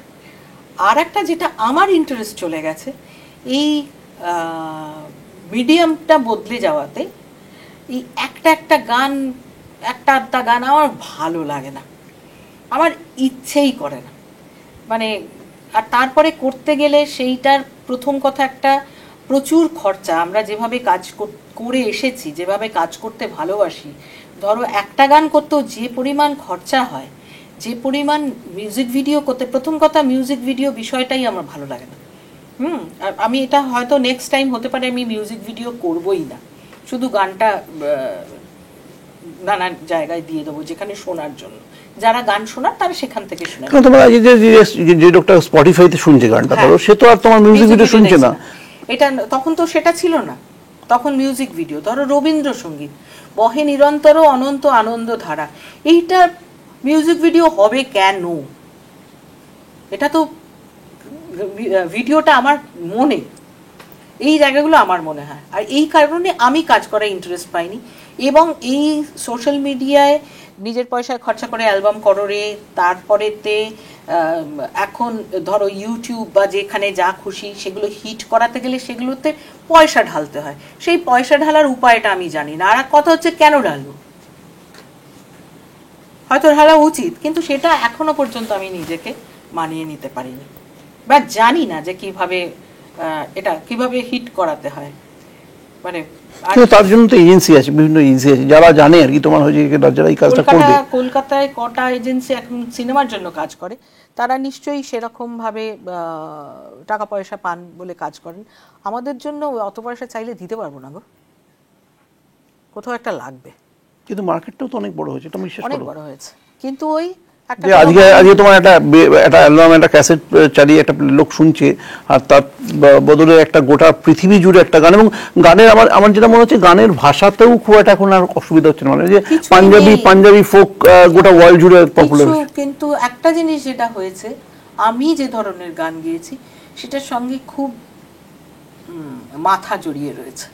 B: আর একটা যেটা আমার ইন্টারেস্ট চলে গেছে, এই মিডিয়ামটা বদলে যাওয়াতে এই একটা গান, একটা আধটা গান আমার ভালো লাগে না, আমার ইচ্ছেই করে না, মানে আর তারপরে করতে গেলে সেইটার প্রথম কথা একটা প্রচুর খরচা। আমরা যেভাবে কাজ করে এসেছি, যেভাবে কাজ করতে ভালোবাসি, ধরো একটা গান করতেও যে পরিমাণ খরচা হয়, যে পরিমাণ মিউজিক ভিডিও করতে, প্রথম কথা মিউজিক ভিডিও বিষয়টাই আমার ভালো লাগে না। আমি এটা হয়তো নেক্সট টাইম হতে পারে আমি মিউজিক ভিডিও করবই না, শুধু গানটা নানা জায়গায় দিয়ে দেবো যেখানে শোনার জন্য, যারা গান শোনার তারা সেখান থেকে শোনে।
C: তোমার যে লোকটা স্পটিফাইতে শুনছে গানটা, ধরো সে তো আর তোমার মিউজিক ভিডিও শুনছে না,
B: এটা তখন তো সেটা ছিল না, তখন মিউজিক ভিডিও, ধরো রবীন্দ্রসঙ্গীত, বহে নিরন্তর অনন্ত আনন্দ ধারা, এইটা মিউজিক ভিডিও হবে কেন? এটা তো ভিডিওটা আমার মনে, এই জায়গাগুলো আমার মনে হয়, আর এই কারণে আমি কাজ করার ইন্টারেস্ট পাইনি। এবং এই সোশ্যাল মিডিয়ায় নিজের পয়সায় খরচা করে অ্যালবাম কররে, তারপরেতে এখন ধরো ইউটিউব বা যেখানে যা খুশি সেগুলো হিট করাতে গেলে সেগুলোতে পয়সা ঢালতে হয়, সেই পয়সা ঢালার উপায়টা আমি জানি না। আর কথা হচ্ছে কেন ঢালবো, হয়তো ঢালা উচিত, কিন্তু সেটা এখনো পর্যন্ত আমি নিজেকে মানিয়ে নিতে পারিনি, বা জানি না যে এটা কিভাবে হিট করাতে হয়। মানে
C: তার জন্য তো এজেন্সি আছে, বিভিন্ন এজেন্সি আছে যারা জানে আর কি, তোমার হচ্ছে যারা এই কাজটা করবে।
B: কলকাতায় কটা এজেন্সি এখন সিনেমার জন্য কাজ করে, তারা নিশ্চয়ই সেরকম ভাবে টাকা পয়সা পান বলে কাজ করেন। আমাদের জন্য অত পয়সা চাইলে দিতে পারবো না গো, কোথাও একটা লাগবে।
C: কিন্তু মার্কেটটাও তো অনেক বড় হয়েছে, এটা বিশ্বাস করো,
B: অনেক বড় হয়েছে, কিন্তু ওই
C: আজকে তোমার একটা অ্যালবাম, একটা ক্যাসেট চালিয়ে একটা লোক শুনছে, আর তার বদলে একটা গোটা পৃথিবী জুড়ে একটা গান, এবং গানের আমার যেটা মনে হচ্ছে গানের ভাষাতেও খুব একটা এখন আর অসুবিধা হচ্ছে না, মানে যে পাঞ্জাবি ফোক গোটা ওয়ার্ল্ড জুড়ে পপুলার।
B: কিন্তু একটা জিনিস যেটা হয়েছে, আমি যে ধরনের গান গেয়েছি সেটার সঙ্গে খুব মাথা জড়িয়ে রয়েছে।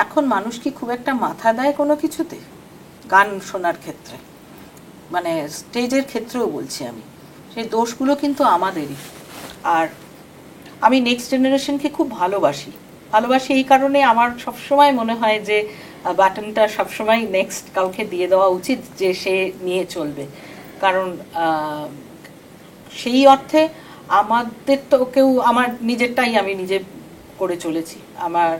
B: এখন মানুষ কি খুব একটা মাথা দেয় কোনো কিছুতে গান শোনার ক্ষেত্রে, মানে স্টেজের ক্ষেত্রেও বলছি আমি, সেই দোষগুলো কিন্তু আমাদেরই। আর আমি নেক্সট জেনারেশনকে খুব ভালোবাসি এই কারণে আমার সবসময় মনে হয় যে বাটনটা সবসময় নেক্সট কাউকে দিয়ে দেওয়া উচিত, যে সে নিয়ে চলবে। কারণ সেই অর্থে আমাদের তো কেউ, আমার নিজেরটাই আমি নিজে করে চলেছি। আমার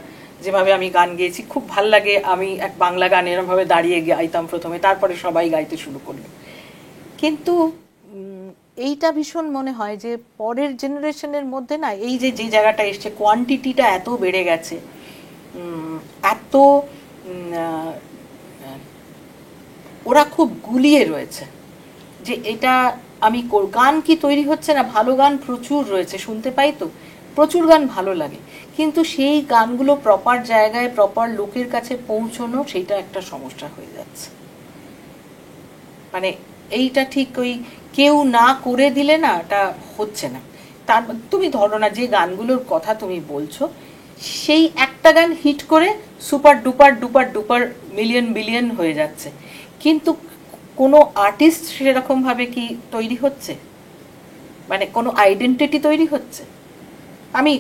B: যেভাবে আমি গান গেয়েছি খুব ভাল লাগে, আমি এক বাংলা গান এরমভাবে দাঁড়িয়ে গাইতাম প্রথমে, তারপরে সবাই গাইতে শুরু করলো। কিন্তু এইটা ভীষণ মনে হয় যে পরের জেনারেশনের মধ্যে না এই যে যে জায়গাটা এসছে, কোয়ান্টিটিটা এত বেড়ে গেছে, এত ওরা খুব গুলিয়ে রয়েছে যে এটা আমি গান কি তৈরি হচ্ছে না, ভালো গান প্রচুর রয়েছে, শুনতে পাই তো প্রচুর গান ভালো লাগে, কিন্তু সেই গানগুলো প্রপার জায়গায় প্রপার লোকের কাছে পৌঁছানো সেইটা একটা সমস্যা হয়ে যাচ্ছে। মানে এইটা ঠিক ওই কেউ না করে দিলে না এটা হচ্ছে না। তার তুমি ধরো না যে গানগুলোর কথা তুমি বলছো, সেই একটা গান হিট করে super duper duper duper million billion হয়ে যাচ্ছে, কিন্তু কোনো আর্টিস্ট সেরকম ভাবে কি তৈরি হচ্ছে, মানে কোনো আইডেন্টিটি তৈরি হচ্ছে? আমি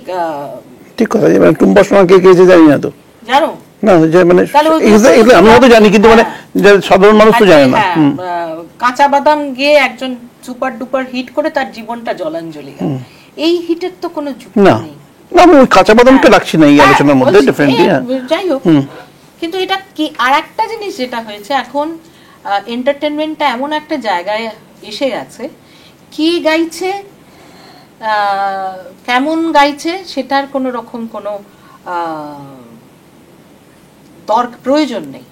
C: ঠিক কথা, মানে টুম্পা শর্মা কে কে জানি না তো, জানো না যে মানে আমি হয়তো জানি কিন্তু মানে সাধারণ মানুষ তো জানে না।
B: কাঁচা বাদাম গিয়ে একজন সুপার ডুপার হিট করে তার জীবনটা জলাঞ্জলি গেল, এই হিটের তো কোনো যুক্তি নেই।
C: না আমি ওই কাঁচা বাদামটা রাখছি না এই আলোচনার মধ্যে, ডেফিনেটলি
B: যাই হোক। কিন্তু এটা কি আর একটা জিনিস যেটা হয়েছে এখন, এন্টারটেনমেন্টটা এমন একটা জায়গায় এসে গেছে, কি গাইছে কেমন গাইছে সেটার কোনো রকম কোনো প্রয়োজন নেই।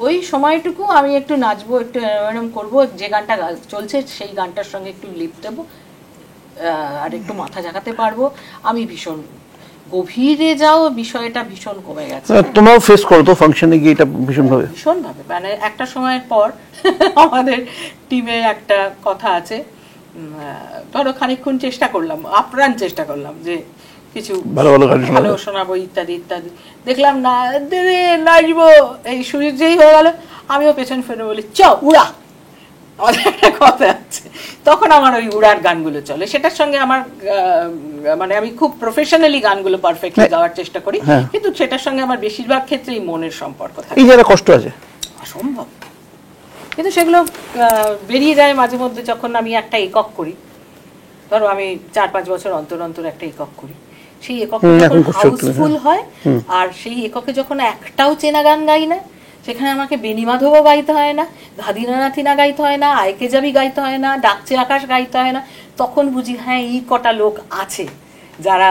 B: ওই সময়টুকু আমি একটু নাচবো, একটু এরকম করবো, যে গানটা চলছে সেই গানটার সঙ্গে একটু লিপ দেবো, আর একটু মাথা ঝাঁকাতে পারবো। আমি ভীষণ গভীরে যাও বিষয়টা ভীষণ কমে গেছে।
C: তোমরাও ফেস করো তো ফাংশনে গিয়ে এটা ভীষণভাবে?
B: ভীষণভাবে, মানে একটা সময়ের পর আমাদের টিমে একটা কথা আছে, ধরো খানিকক্ষণ চেষ্টা করলাম, আপ্রাণ চেষ্টা করলাম যে কিছু ভালো শোনাবো ইত্যাদি ইত্যাদি, দেখলাম না দেবে নাচবো, এই সুযোগ যেই হয়ে গেল আমিও পেছন ফেলে বলি চ উড়া, আমাদের একটা কথা আছে, তখন আমার ওই উড়ার গানগুলো চলে। সেটার সঙ্গে আমার মানে আমি খুব প্রফেশনালি গানগুলো পারফেক্টলি গাওয়ার চেষ্টা করি, কিন্তু সেটার সঙ্গে আমার বেশিরভাগ ক্ষেত্রেই মনের সম্পর্ক থাকে।
C: এই যারা কষ্ট আছে
B: অসম্ভব, কিন্তু সেগুলো বেরিয়ে যায় মাঝে মধ্যে যখন আমি একটা একক করি। ধরো আমি 4-5 বছর অন্তর অন্তর একটা একক করি, সেই একক যখন হাউসফুল হয় আর সেই এককে যখন একটাও চেনা গান গাই না, সেখানে আমাকে বেনি মাধবও গাইতে হয় না, ঘাদিনা নাথিনা গাইতে হয় না, আইকে যাবি গাইতে হয় না, ডাকছে আকাশ গাইতে হয় না, তখন বুঝি হ্যাঁ এই কটা লোক আছে যারা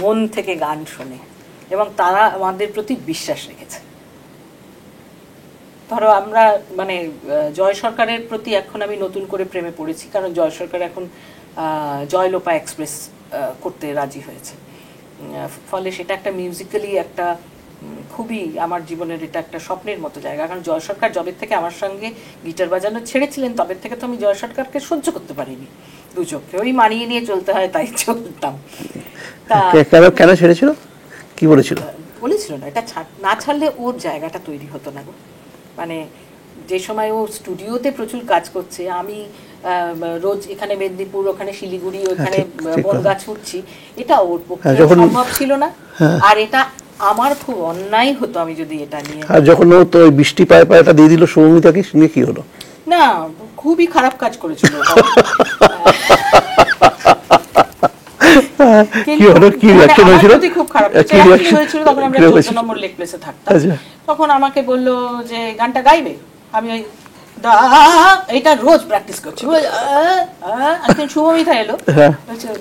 B: মন থেকে গান শোনে এবং তারা আমাদের প্রতি বিশ্বাস রেখেছে। ধরো আমরা মানে জয় সরকারের প্রতি এখন আমি নতুন করে প্রেমে পড়েছি, কারণ জয় সরকার এখন জয়লোপা এক্সপ্রেস করতে রাজি হয়েছে, ফলে সেটা একটা মিউজিক্যালি একটা খুবই আমার জীবনের এটা একটা স্বপ্নের মতো জায়গা। কারণ জয় সরকার যবের থেকে আমার সঙ্গে গিটার বাজানো ছেড়েছিলেন, তবের থেকে তো আমি জয় সরকারকে সহ্য করতে পারিনি, দু চোখে ওই মানিয়ে নিয়ে চলতে হয় তাই চলতাম।
C: কেন ছেড়েছিল, কি বলেছিল?
B: বলেছিল না এটা না ছাড়লে ওর জায়গাটা তৈরি হতো না গো। মানে যে সময় ও স্টুডিওতে প্রচুর কাজ করছে, আমি রোজ এখানে মেদিনীপুর, ওখানে শিলিগুড়ি, ওখানে বনগা ছুটছি, এটা ওর পক্ষে সম্ভব ছিল না। আর এটা আমার খুব অন্যায় হতো আমি যদি এটা নিয়ে।
C: আর যখন ও তো বৃষ্টি পায়ে পায়েটা দিয়ে দিল সৌমিতাকে, শুনে কি হলো?
B: না খুবই খারাপ কাজ করেছিল। খুব খারাপ হয়েছিল। তখন আমরা 14 নম্বর লেক প্লেসে থাকতাম, তখন আমাকে বললো যে গানটা গাইবে, আমি ওই এটা রোজ প্র্যাকটিস করছি। শুভমিতা এলো,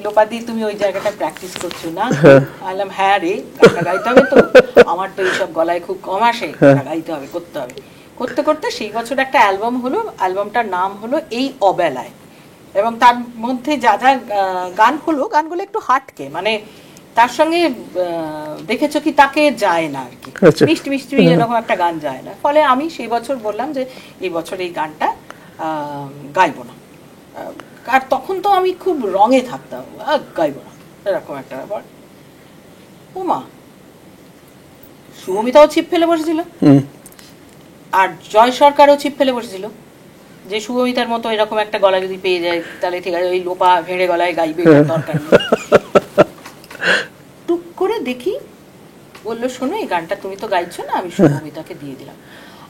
B: লোপাদি তুমি ওই জায়গাটা প্র্যাকটিস করছো না? বললাম হ্যাঁ রে, গানটা গাইতে হবে তো, আমার তো এইসব গলায় খুব কম আসে, গাইতে হবে, করতে হবে। করতে করতে সেই বছর একটা অ্যালবাম হলো, অ্যালবামটার নাম হলো এই অবেলায়, এবং তার মধ্যে যা যা গান হলো, গানগুলো একটু হাটকে, মানে তার সঙ্গে দেখেছো কি তাকে যায় না আর কি, মিষ্টি মিষ্টি এরকম একটা গান যায় না। ফলে আমি সেই বছর বললাম যে এই বছর এই গানটা গাইবো না। আর তখন তো আমি খুব রঙে থাকতাম, গাইবো না এরকম একটা ব্যাপার। ও মা, শুভমিতাও ছিপ ফেলে বসেছিল আর জয় সরকারও ছিপ ফেলে বসেছিল যে শুভমিতার মতো এরকম একটা গলা যদি পেয়ে যায় তাহলে ঠিক আছে, ওই লোপা ভেড়ে গলায় গাইবে, দরকার নেই। টুক করে দেখি বললো শোনো এই গানটা তুমি তো গাইছো না, আমি শুভমিতাকে দিয়ে দিলাম।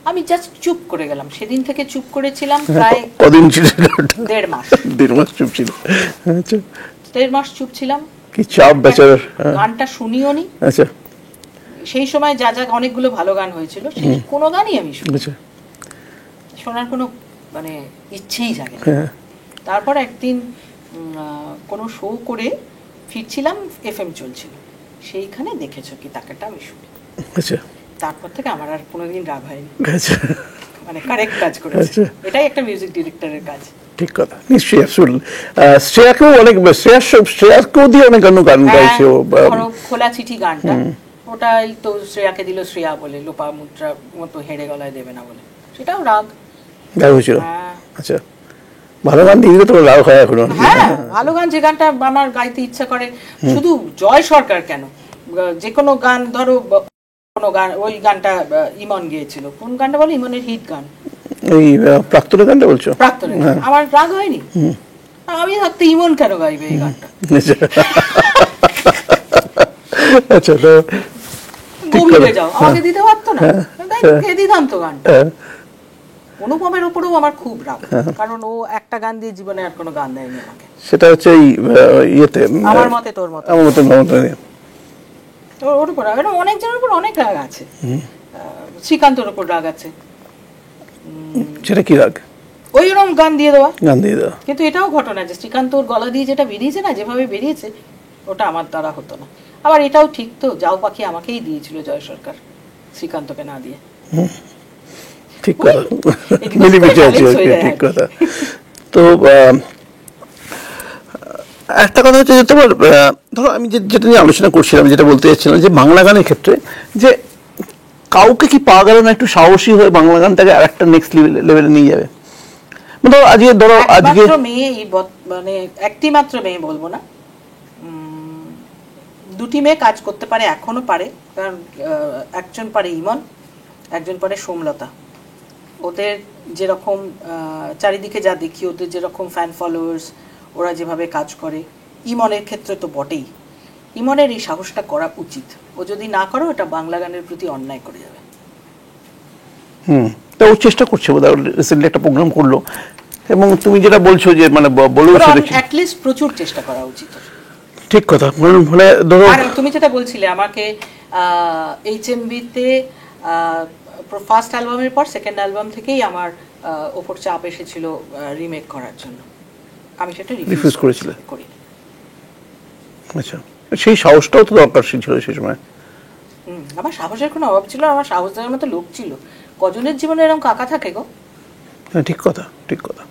B: আমি জাস্ট চুপ করে গেলাম, সেদিন থেকে চুপ করেছিলাম প্রায়
C: কদিন ছিল?
B: 1.5 মাস।
C: 1.5 মাস চুপ ছিল, আচ্ছা।
B: 1.5 মাস চুপ ছিলাম,
C: কি চাপ বেচারার।
B: গানটা শুনিও নি।
C: আচ্ছা।
B: সেই সময় যা যা অনেকগুলো ভালো গান হয়েছিল, সেই কোনো গানই আমি শুনি, শোনার কোনো মানে ইচ্ছেই জাগে না। তারপর একদিন কোনো শো করে ফিরছিলাম, এফএম চলছিল, সেইখানে দেখেছো কি তাকেটা আমি শুনি।
C: আচ্ছা।
B: তারপর থেকে আমার আর কোনোদিন রাগ হয়নি,
C: আচ্ছা,
B: মানে কারেক্ট কাজ করেছে। এটাই একটা মিউজিক ডিরেক্টরের কাজ।
C: ঠিক কথা, নিশ্চয়ই, অ্যাবসলিউটলি। শ্রেয়াকেও অনেক, শ্রেয়াকেও দিয়ে অনেক গান গাইছে ও।
B: খোলা চিঠি গানটা, ওটাই তো শ্রেয়াকে দিল শ্রেয়া বলে, লোপামুদ্রার মতো হেঁড়ে গলায় দেবে না বলে, সেটাও রাগ
C: হয়েছিল। আচ্ছা, ভালো গান দিয়ে তো রাগ হয় এখনো।
B: হ্যাঁ, ভালো গান যে গানটা আমার গাইতে ইচ্ছা করে, শুধু জয় সরকার কেন, যে কোনো গান ধরো, কোনো গান, ওই গানটা ইমন গেয়েছিল, কোন গানটা বলো, ইমনের হিট গান,
C: এই প্রাক্তনের গানটা বলছো?
B: প্রাক্তনের, আমার রাগ হয়নি, আমি থাকতে ইমন কেন গাইবে এই গানটা।
C: আচ্ছা, তো
B: গভীরে যাও, আমাকে দিতে পারতো না, কে দিতাম তো গানটা। অনুপমের উপরেও আমার খুব রাগ, কারণ ও একটা গান দিয়ে জীবনে আর কোনো গান দেয়নি আমাকে।
C: সেটা হচ্ছে এই ইয়েতে,
B: আমার মতে তোর মতে,
C: আমার মতে
B: ওর উপর অনেকজনের উপর অনেক রাগ আছে, শ্রীকান্তর উপর রাগ আছে।
C: সেটা কি রাগ?
B: ওইরকম গান দিয়ে দেওয়া,
C: কিন্তু
B: এটাও ঘটনা যে শ্রীকান্তর গলা দিয়ে যেটা বেরিয়েছে না, যেভাবে বেরিয়েছে, ওটা আমার দ্বারা হতো না। আবার এটাও ঠিক তো, যাও পাখি আমাকেই দিয়েছিল জয় সরকার, শ্রীকান্তকে না দিয়ে।
C: ঠিক কথা, মিলিমিশে আছে, ঠিক কথা। তো একটা কথা হচ্ছে যে তোমার, ধরো আমি যেটা নিয়ে আলোচনা করছিলাম, যেটা বলতে চাচ্ছিলাম, যে বাংলা গানের ক্ষেত্রে যে কাউকে কি পাওয়া গেল না একটু সাহসী হয়ে বাংলা গানটাকে আর একটা নেক্সট লেভেলে নিয়ে যাবে? আজকে
B: মেয়ে, মানে একটি মাত্র মেয়ে বলবো না, দুটি মেয়ে কাজ করতে পারে, এখনো পারে, কারণ একজন পারে ইমন, একজন পারে সোমলতা। ওদের যেরকম চারিদিকে যা দেখি, ওদের যেরকম ফ্যান ফলোয়ার্স, ওরা যেভাবে কাজ করে, ইমনের ক্ষেত্রে তো বটেই। ইমনের এই সাহসটা করা উচিত, ও যদি না করো এটা বাংলা গানের প্রতি অন্যায় করে যাবে।
C: তা ও চেষ্টা করছে, রিসেন্টলি একটা প্রোগ্রাম করলো, এবং তুমি যেটা বলছো যে মানে
B: অ্যাট লিস্ট প্রচুর চেষ্টা করা উচিত।
C: ঠিক কথা, মানে ধরো,
B: আর তুমি যেটা বলছিলে আমাকে এইচএমভিতে ফার্স্ট অ্যালবামের পর সেকেন্ড অ্যালবাম থেকেই আমার ওপর চাপ এসেছিল রিমেক করার জন্য, আমি সেটা রিফিউজ
C: করেছিলে। আচ্ছা, সেই সাহসটাও তো দরকার ছিল সেই সময়।
B: আমার সাহসের কোনো অভাব ছিল, আমার সাহস দেওয়ার মতো লোক ছিল। কজনের জীবনে এরকম কাকা থাকে গো?
C: ঠিক কথা, ঠিক কথা।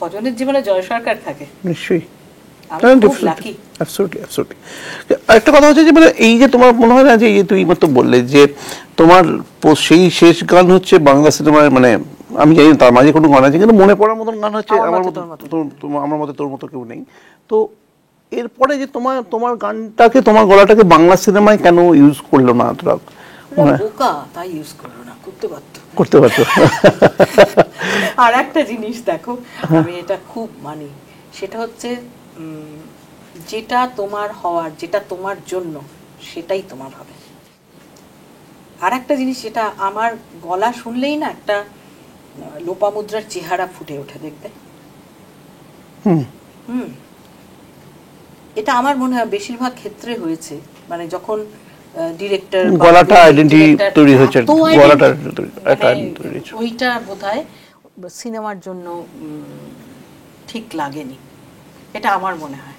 B: কজনের জীবনে জয় সরকার থাকে?
C: নিশ্চয়ই। একটা কথা হচ্ছে যে মানে এই যে তোমার মনে হয় না যে তুই মাত্র বললে যে তোমার সেই শেষ গান হচ্ছে বাংলা সিনেমার, মানে আমি জানি তার মাঝে কোনো গান আছে, কিন্তু মনে পড়ার মতন গান হচ্ছে আমার মতে তোর মতো কেউ নেই। তো এরপরে যে তোমার গানটাকে, তোমার গলাটাকে বাংলা সিনেমায় কেন ইউজ করলো না?
B: তাই ইউজ করলো না,
C: করতে পারতো।
B: আর একটা জিনিস দেখো, আমি এটা খুব মানি, সেটা হচ্ছে যেটা তোমার হওয়ার, যেটা তোমার জন্য, সেটাই তোমার হবে। আর একটা জিনিস, যেটা আমার গলা শুনলেই না একটা লোপামুদ্রার চেহারা ফুটে ওঠে, দেখবে। এটা আমার মনে হয় বেশিরভাগ ক্ষেত্রে হয়েছে, মানে যখন ডিরেক্টর
C: গলাটা আইডেন্টিটি তৈরি হয়েছে, গলাটা
B: ওইটা বোধহয় সিনেমার জন্য ঠিক লাগেনি, এটা আমার মনে হয়।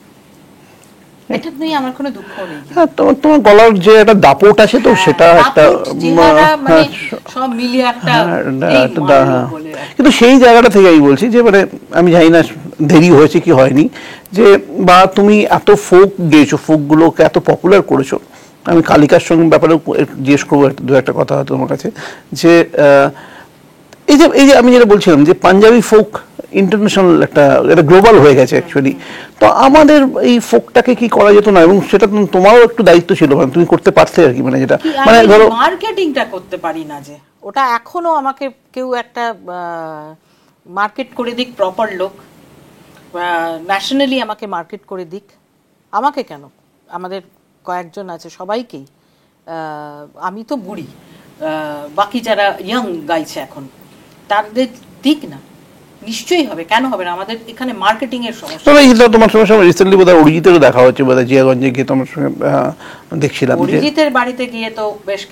B: এটা নিয়ে আমার কোনো দুঃখ নেই।
C: হ্যাঁ, তোমার গলার যে একটা দাপট আছে, তো সেটা একটা
B: সব মিলিয়ে একটা,
C: কিন্তু সেই জায়গাটা থেকে আমি বলছি যে মানে আমি জানি না দেরি হয়েছে কি হয়নি, যে বা তুমি এত ফোক গেয়েছো, ফোকগুলোকে এত পপুলার করেছো। আমি কালিকার সঙ্গে ব্যাপারে জিজ্ঞেস করবো দু একটা কথা তোমার কাছে, যে এই যে আমি যেটা বলছিলাম যে পাঞ্জাবি ফোক ইন্টারন্যাশনাল একটা গ্লোবাল হয়ে গেছে অ্যাকচুয়ালি। তো আমাদের এই ফোকটাকে কি করা যেত না? এবং সেটা তোমারও একটু দায়িত্ব ছিল, মানে তুমি করতে পারতে আর কি, মানে যেটা মানে ধরো
B: মার্কেটিংটা করতে পারি না, যে ওটা এখনো আমাকে কেউ একটা মার্কেট করে দিক, প্রপার লোক ন্যাশনালি আমাকে মার্কেট করে দিক। আমাকে কেন, আমাদের কয়েকজন আছে, সবাইকেই। আমি তো বুড়ি, বাকি যারা ইয়াং গাইছে এখন তাদের দিক না, নিশ্চয়ই হবে, কেন হবে না? আমাদের এখানে মার্কেটিং এর সমস্যা।
C: তবে এটা তোমার সঙ্গে রিসেন্টলি বোধহয় অরিজিতেরও দেখা হচ্ছে, বোধহয় জিয়াগঞ্জে গিয়ে তোমার সঙ্গে দেখছিলাম।
B: অরিজিতের বাড়িতে গিয়ে তো বেশ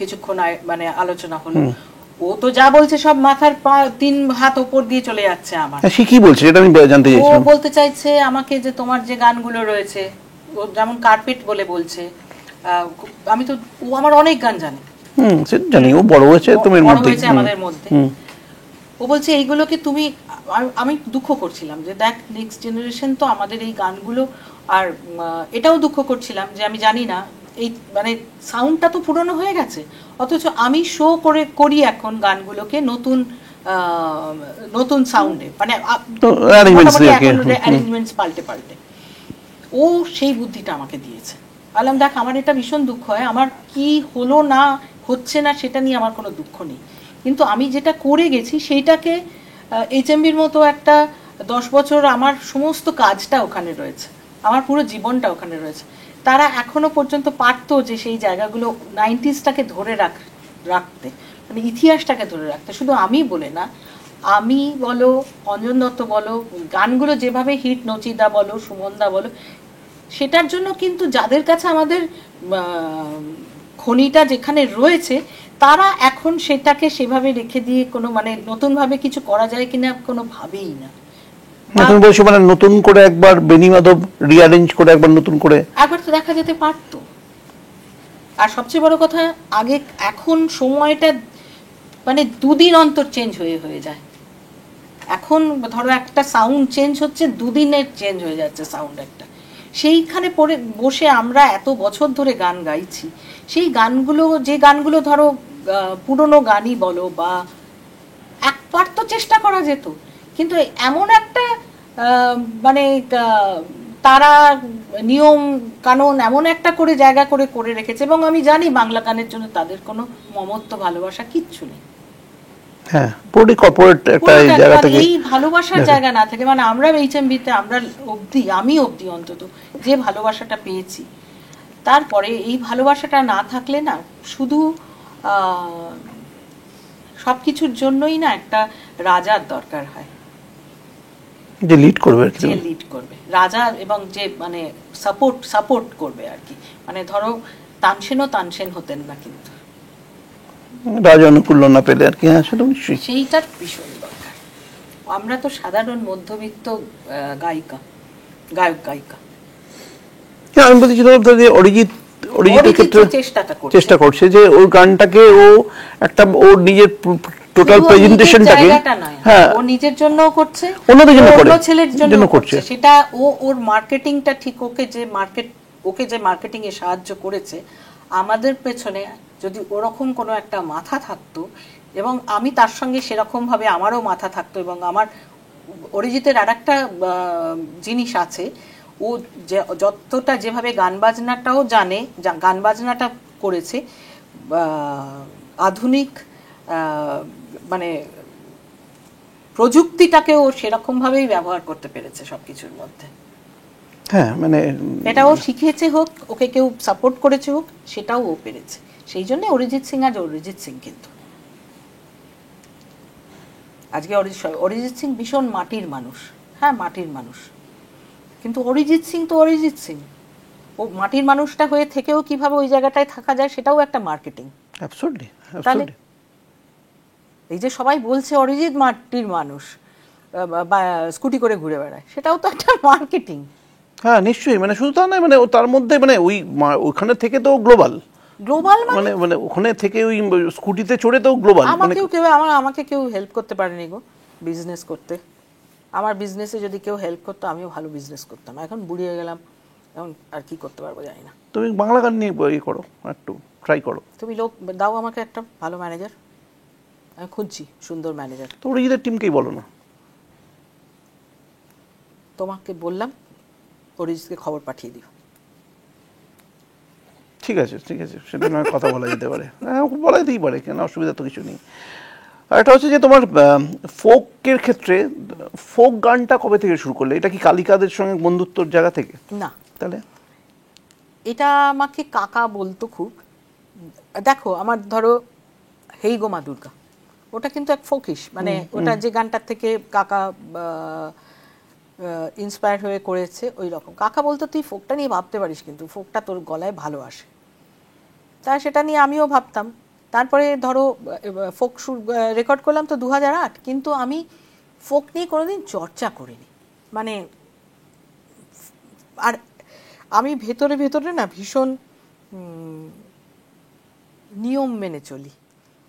B: কিছুক্ষণ মানে আলোচনা হলো। ও তো যা বলছে সব মাথার 3 হাত উপর দিয়ে চলে যাচ্ছে আমার।
C: সে কি বলছে এটা আমি জানতে চাইছিলাম।
B: ও বলতে চাইছে আমাকে যে তোমার যে গানগুলো রয়েছে, ও যেমন কার্পেট বলে বলছে, আমি তো, ও আমার অনেক গান জানে,
C: জানি, ও বড় হয়েছে তোমার মধ্যে,
B: আমাদের মধ্যে। ও বলছে এইগুলোকে তুমি, আমি দুঃখ করছিলাম যে দেখ নেক্সট জেনারেশন তো আমাদের এই গানগুলো, আর এটাও দুঃখ করছিলাম যে আমি জানি না এই মানে সাউন্ডটা তো পুরনো হয়ে গেছে, অথচ আমি শো করি এখন গানগুলোকে নতুন নতুন সাউন্ডে, মানে অ্যারেঞ্জমেন্টস পাল্টে। ও সেই বুদ্ধিটা আমাকে দিয়েছে। বললাম দেখ আমার এটা ভীষণ দুঃখ হয়, আমার কি হলো না হচ্ছে না সেটা নিয়ে আমার কোনো দুঃখ নেই, কিন্তু আমি যেটা করে গেছি সেইটাকে, HMBর মতো একটা 10 বছর আমার সমস্ত কাজটা ওখানে রয়েছে, আমার পুরো জীবনটা ওখানে রয়েছে, তারা এখনো পর্যন্ত পারতো যে সেই জায়গাগুলো 90sটাকে ধরে রাখতে, মানে ইতিহাসটাকে ধরে রাখতে। শুধু আমি বলে না, আমি বলো, অঞ্জন দত্ত বলো, গানগুলো যেভাবে হিট, নচিদা বলো, সুমনদা বলো, সেটার জন্য কিন্তু যাদের কাছে আমাদের খনিটা যেখানে রয়েছে তারা এখন সেটাকে সেভাবে রেখে দিয়ে কোনো মানে নতুনভাবে কিছু করা যায় কিনা কোনো ভাবেই না।
C: এখন বলছো মানে নতুন করে একবার বেনি মাধব রিঅ্যারেঞ্জ করে একবার নতুন করে
B: একবার তো দেখা যেতে পারতো। আর সবচেয়ে বড় কথা, আগে এখন সময়টা মানে 2 দিন অন্তর চেঞ্জ হয়ে যায়। এখন ধরো একটা সাউন্ড চেঞ্জ হচ্ছে, 2 দিনের চেঞ্জ হয়ে যাচ্ছে সাউন্ড একটা। সেইখানে পড়ে বসে আমরা এত বছর ধরে গান গাইছি, সেই গানগুলো, যে গানগুলো ধরো পুরনো গানই বলো, বা একবার তো চেষ্টা করা যেত, কিন্তু এমন একটা মানে তারা নিয়ম কানুন এমন একটা করে জায়গা করে রেখেছে, এবং আমি জানি বাংলা গানের জন্য তাদের কোনো মমত্ব ভালোবাসা কিচ্ছু নেই।
C: হ্যাঁ, পুরো কর্পোরেট একটা জায়গা থেকে
B: এই ভালোবাসার জায়গা না থেকে, মানে আমরা HMBতে আমরা আমি অবধি অন্তত যে ভালোবাসাটা পেয়েছি, তারপরে এই ভালোবাসাটা না থাকলে না শুধু সবকিছুর জন্যই না একটা রাজার দরকার হয়,
C: যে লিড করবে,
B: রাজা, এবং যে মানে সাপোর্ট করবে আর কি। মানে ধরো তানসেন হতেন না, কিন্তু
C: রাজা অনুকূল্য না পেলে আর কি। হ্যাঁ, সেটা নিশ্চয়ই,
B: সেইটার ভীষণ দরকার। আমরা তো সাধারণ মধ্যবিত্ত গায়ক গায়িকা।
C: আমি বলছি যে অরিজিতের ক্ষেত্রে চেষ্টা করছে যে ওর গানটাকে ও একটা ওর নিজের টোটাল প্রেজেন্টেশনটাকে,
B: হ্যাঁ, ও নিজের জন্যও করছে,
C: অন্যদের জন্য করে,
B: অন্য ছেলের জন্য করছে। সেটা ওর মার্কেটিংটা ঠিক, ওকে যে মার্কেটিং এ সাহায্য করেছে, আমাদের পেছনে যদি ওরকম কোনো একটা মাথা থাকতো, এবং আমি তার সঙ্গে সেরকম ভাবে আমারও মাথা থাকতো, এবং আমার অরিজিতের আরেকটা জিনিস আছে, ও যতটা যেভাবে গান বাজনাটাও জানে, গান বাজনাটা করেছে, আধুনিক মানে প্রযুক্তিটাকে ও সেরকম ভাবেই ব্যবহার করতে পেরেছে সবকিছুর মধ্যে।
C: হ্যাঁ, মানে
B: এটা ও শিখিয়েছে হোক, ওকে কেউ সাপোর্ট করেছে হোক, সেটাও ও পেরেছে। সেই জন্য অরিজিৎ সিং আজ অরিজিৎ সিং। কিন্তু আজকে অরিজিৎ সিং ভীষণ মাটির মানুষ, হ্যাঁ মাটির মানুষ, কিন্তু অরিজিৎ সিং তো অরিজিৎ সিং, ও মাটির মানুষটা হয়ে থেকেও কিভাবে ওই জায়গাটায় থাকা যায় সেটাও একটা মার্কেটিং।
C: অ্যাবসলিউটলি।
B: এই যে সবাই বলছে অরিজিৎ মাটির মানুষ, স্কুটি করে ঘুরে বেড়ায়, সেটাও তো একটা মার্কেটিং।
C: হ্যাঁ, নিশ্চয়ই। মানে শুধু তা নয়, মানে তার মধ্যে মানে ওইখানে থেকে তো গ্লোবাল মানে ওখানে থেকে ওই স্কুটিতে চড়ে তো গ্লোবাল।
B: আমাকে কেউ হেল্প করতে পারেনি গো বিজনেস করতে। আমার বিজনেসে যদি কেউ হেল্প করতো আমিও ভালো বিজনেস করতাম। এখন বুড়ি হয়ে গেলাম, এখন আর কি করতে পারবো জানি না।
C: তুমি বাংলা গান নিয়ে করো, একটু ট্রাই করো।
B: তুমি লোক দাও আমাকে একটা ভালো ম্যানেজার, আমি খুঁজছি সুন্দর ম্যানেজার।
C: তো অরিজিতের টিমকেই বলো না।
B: তোমাকে বললাম অরিজিৎকে খবর পাঠিয়ে দিও।
C: ঠিক আছে, সেটা নয়, কথা বলা যেতে পারে, বলা যেতেই পারে, কেন অসুবিধা তো কিছু নেই। আর একটা হচ্ছে যে তোমার ফোকের ক্ষেত্রে ফোক গানটা কবে থেকে শুরু করলে? এটা কি কালিকাদের সঙ্গে বন্ধুত্বর জায়গা থেকে?
B: না,
C: তাহলে
B: এটা আমাকে কাকা বলতো খুব, দেখো আমার ধরো হেই গো মা দুর্গা, ওটা কিন্তু এক ফোকিশ, মানে ওটা যে গানটার থেকে কাকা ইন্সপায়ার হয়ে করেছে ওই রকম। কাকা বলতো তুই ফোকটা নিয়ে ভাবতে পারিস, কিন্তু ফোকটা তোর গলায় ভালো আসে, তা সেটা নিয়ে আমিও ভাবতাম। তারপরে ধরো ফোক রেকর্ড করলাম তো 2008, কিন্তু আমি ফোক নিয়ে কোনোদিন চর্চা করিনি, মানে আর আমি ভেতরে ভেতরে না ভীষণ নিয়ম মেনে চলি,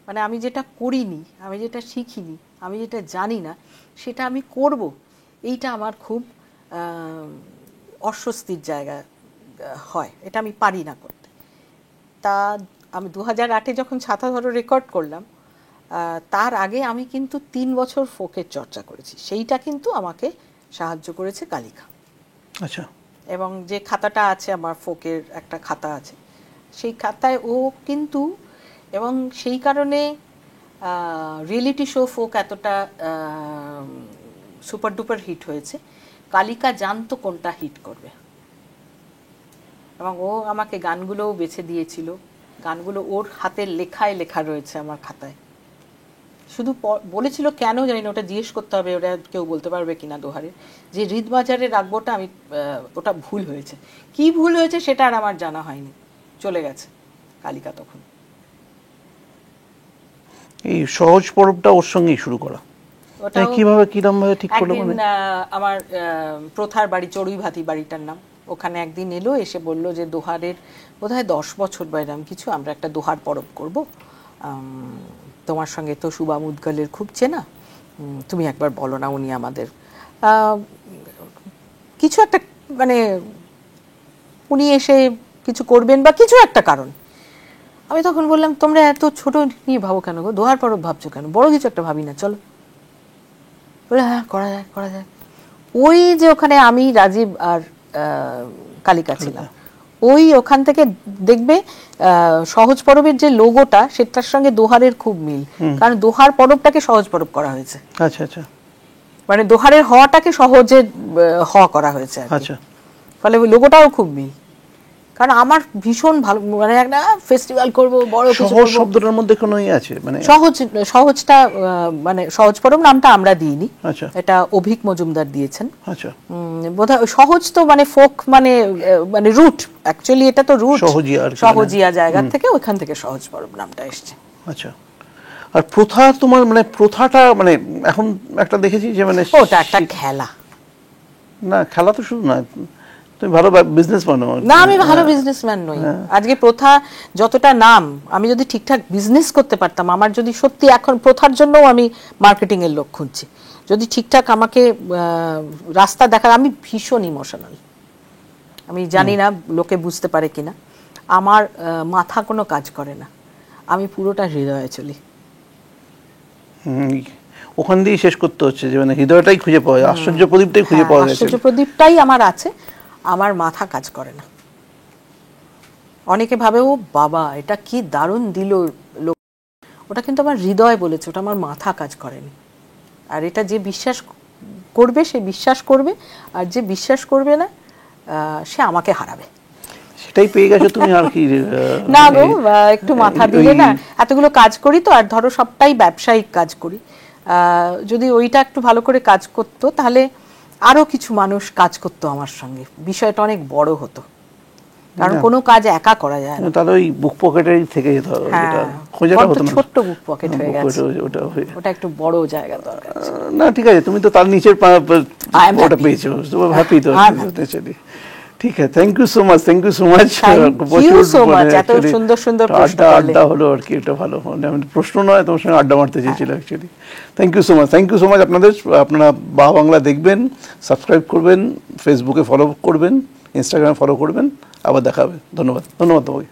B: মানে আমি যেটা করিনি, আমি যেটা শিখিনি, আমি যেটা জানি না সেটা আমি করব, এইটা আমার খুব অস্বস্তির জায়গা হয়, এটা আমি পারি না করতে। তা আমি 2008-এ যখন ছাতা ধরো রেকর্ড করলাম, তার আগে আমি কিন্তু 3 বছর ফোকের চর্চা করেছি, সেইটা কিন্তু আমাকে সাহায্য করেছে কালিকা।
C: আচ্ছা।
B: এবং যে খাতাটা আছে আমার, ফোকের একটা খাতা আছে, সেই খাতায় ও কিন্তু, এবং সেই কারণে রিয়েলিটি শো ফোক এতটা সুপার ডুপার হিট হয়েছে, কালিকা জানতো কোনটা হিট করবে, এবং ও আমাকে গানগুলোও বেছে দিয়েছিল, গানগুলো ওর হাতের লেখায় লেখা রয়েছে আমার খাতায়। শুধু বলেছিল কেন জানি না, ওটা জিজ্ঞেস করতে হবে, ওটা কেউ বলতে পারবে কিনা দোহারে, যে হৃদবাজারে রাখবোটা আমি, ওটা ভুল হয়েছে, কি ভুল হয়েছে সেটা আর আমার জানা হয়নি, চলে গেছে কালিকা তখন।
C: এই সহজ পরবটা ওর সঙ্গেই শুরু করা, ওটা কিভাবে কিরকম ভাবে ঠিক করলো?
B: একদিন আমার প্রথার বাড়ি, চড়ুই ভাতি বাড়িটার নাম, ওখানে একদিন এলো, এসে বলল যে দোহারের বোধহয় 10 বছর বা এরকম কিছু, আমরা একটা দোহার পরব করব, তোমার সঙ্গে তো সুবা মুদগলের খুব চেনা, তুমি একবার বলো না, উনি আমাদের কিছু একটা, মানে উনি এসে কিছু করবেন বা কিছু একটা কারণ। আমি তখন বললাম তোমরা এত ছোট নিয়ে ভাবো কেন গো, দোহার পরব ভাবছো কেন, বড় কিছু একটা ভাবি না, চলো। বলে হ্যাঁ করা যায় করা যায়। ওই যে ওখানে আমি, রাজীব আর কালিকা ছিলাম, ওই ওখান থেকে দেখবে সহজ পরবের যে লোগোটা, সেটার সঙ্গে দোহারের খুব মিল, কারণ দোহার পরবটাকে সহজ পরব করা হয়েছে।
C: আচ্ছা আচ্ছা।
B: মানে দোহারের হওয়াটাকে সহজে হওয়া করা হয়েছে, আচ্ছা, ফলে ওই লোগোটাও খুব মিল। কারণ আমার ভীষণ ভালো, মানে একটা ফেস্টিভ্যাল করব, বড় কিছু করব,
C: সহজ শব্দটার মধ্যে কোনো ই আছে, মানে
B: সহজটা, মানে সহজ পরব নামটা আমরা দিইনি,
C: আচ্ছা,
B: এটা অভিক মজুমদার দিয়েছেন।
C: আচ্ছা,
B: বোধহয় সহজ তো মানে ফোক, মানে মানে রুট, অ্যাকচুয়ালি এটা তো রুট, সহজিয়া জায়গা থেকে, ওইখান থেকে সহজ পরব নামটা এসেছে।
C: আচ্ছা। আর প্রথা তোমার, মানে প্রথাটা, মানে এখন একটা দেখেছি যে মানে
B: ওটা একটা খেলা
C: না, খেলা তো শুধু না, তুমি ভালো বিজনেসম্যান
B: না, আমি ভালো বিজনেসম্যান নই। আজকে প্রথা যতটা নাম, আমি যদি ঠিকঠাক বিজনেস করতে পারতাম, আমার যদি সত্যি, এখন প্রথার জন্য আমি মার্কেটিং এর লোক খুঁজছি, যদি ঠিকঠাক আমাকে রাস্তা দেখার, আমি ভীষণ ইমোশনাল, আমি জানি না লোকে বুঝতে পারে কিনা, আমার মাথা কোনো কাজ করে না, আমি পুরোটা হৃদয়ে চলি।
C: ওখান দিয়েই শেষ করতে হচ্ছে, যে মানে হৃদয়টাই খুঁজে পাওয়া যায়, আশ্চর্য প্রদীপটাই খুঁজে পাওয়া গেছে।
B: আশ্চর্য প্রদীপটাই আমার আছে, আমার মাথা কাজ করে না। অনেকে ভাবে ও বাবা এটা কি দারুণ দিল লোক, ওটা কিন্তু আমার হৃদয় বলেছে, ওটা আমার মাথা কাজ করেনি। আর এটা যে বিশ্বাস করবে সে বিশ্বাস করবে, আর যে বিশ্বাস করবে না সে আমাকে হারাবে।
C: সেটাই পেয়ে গেছো তুমি, আর কি
B: না গো, একটু মাথা দিলে না, এতগুলো কাজ করি তো, আর ধরো সবটাই ব্যবসায়িক কাজ করি, যদি ওইটা একটু ভালো করে কাজ করতো, তাহলে আরো কিছু মানুষ কাজ করতো আমার সঙ্গে, বিষয়টা অনেক বড় হতো, কারণ কোনো কাজ একা করা যায় না।
C: তাহলে ওই বুক পকেটেই থেকে যেত, যেটা খোঁজাটা হতো না,
B: ছোট্ট বুক পকেট হয়ে গেছে, ওটা একটু বড় জায়গা দরকার।
C: না ঠিক আছে, তুমি তো তার নিচের ওটা পেয়েছো, তুমি হ্যাপি তো চলি। ঠিক আছে, thank you so much, thank you so much,
B: এত সুন্দর সুন্দর
C: আড্ডা হলো আর কি, এটা ভালো, মানে প্রশ্ন নয়, তোমার সঙ্গে আড্ডা মারতে চেয়েছিলাম actually. Thank you so much, thank you so much আপনারা বাহ বাংলা দেখবেন, সাবস্ক্রাইব করবেন, ফেসবুকে ফলো করবেন, ইনস্টাগ্রামে ফলো করবেন, আবার দেখা হবে। ধন্যবাদ, ধন্যবাদ তোমাকে।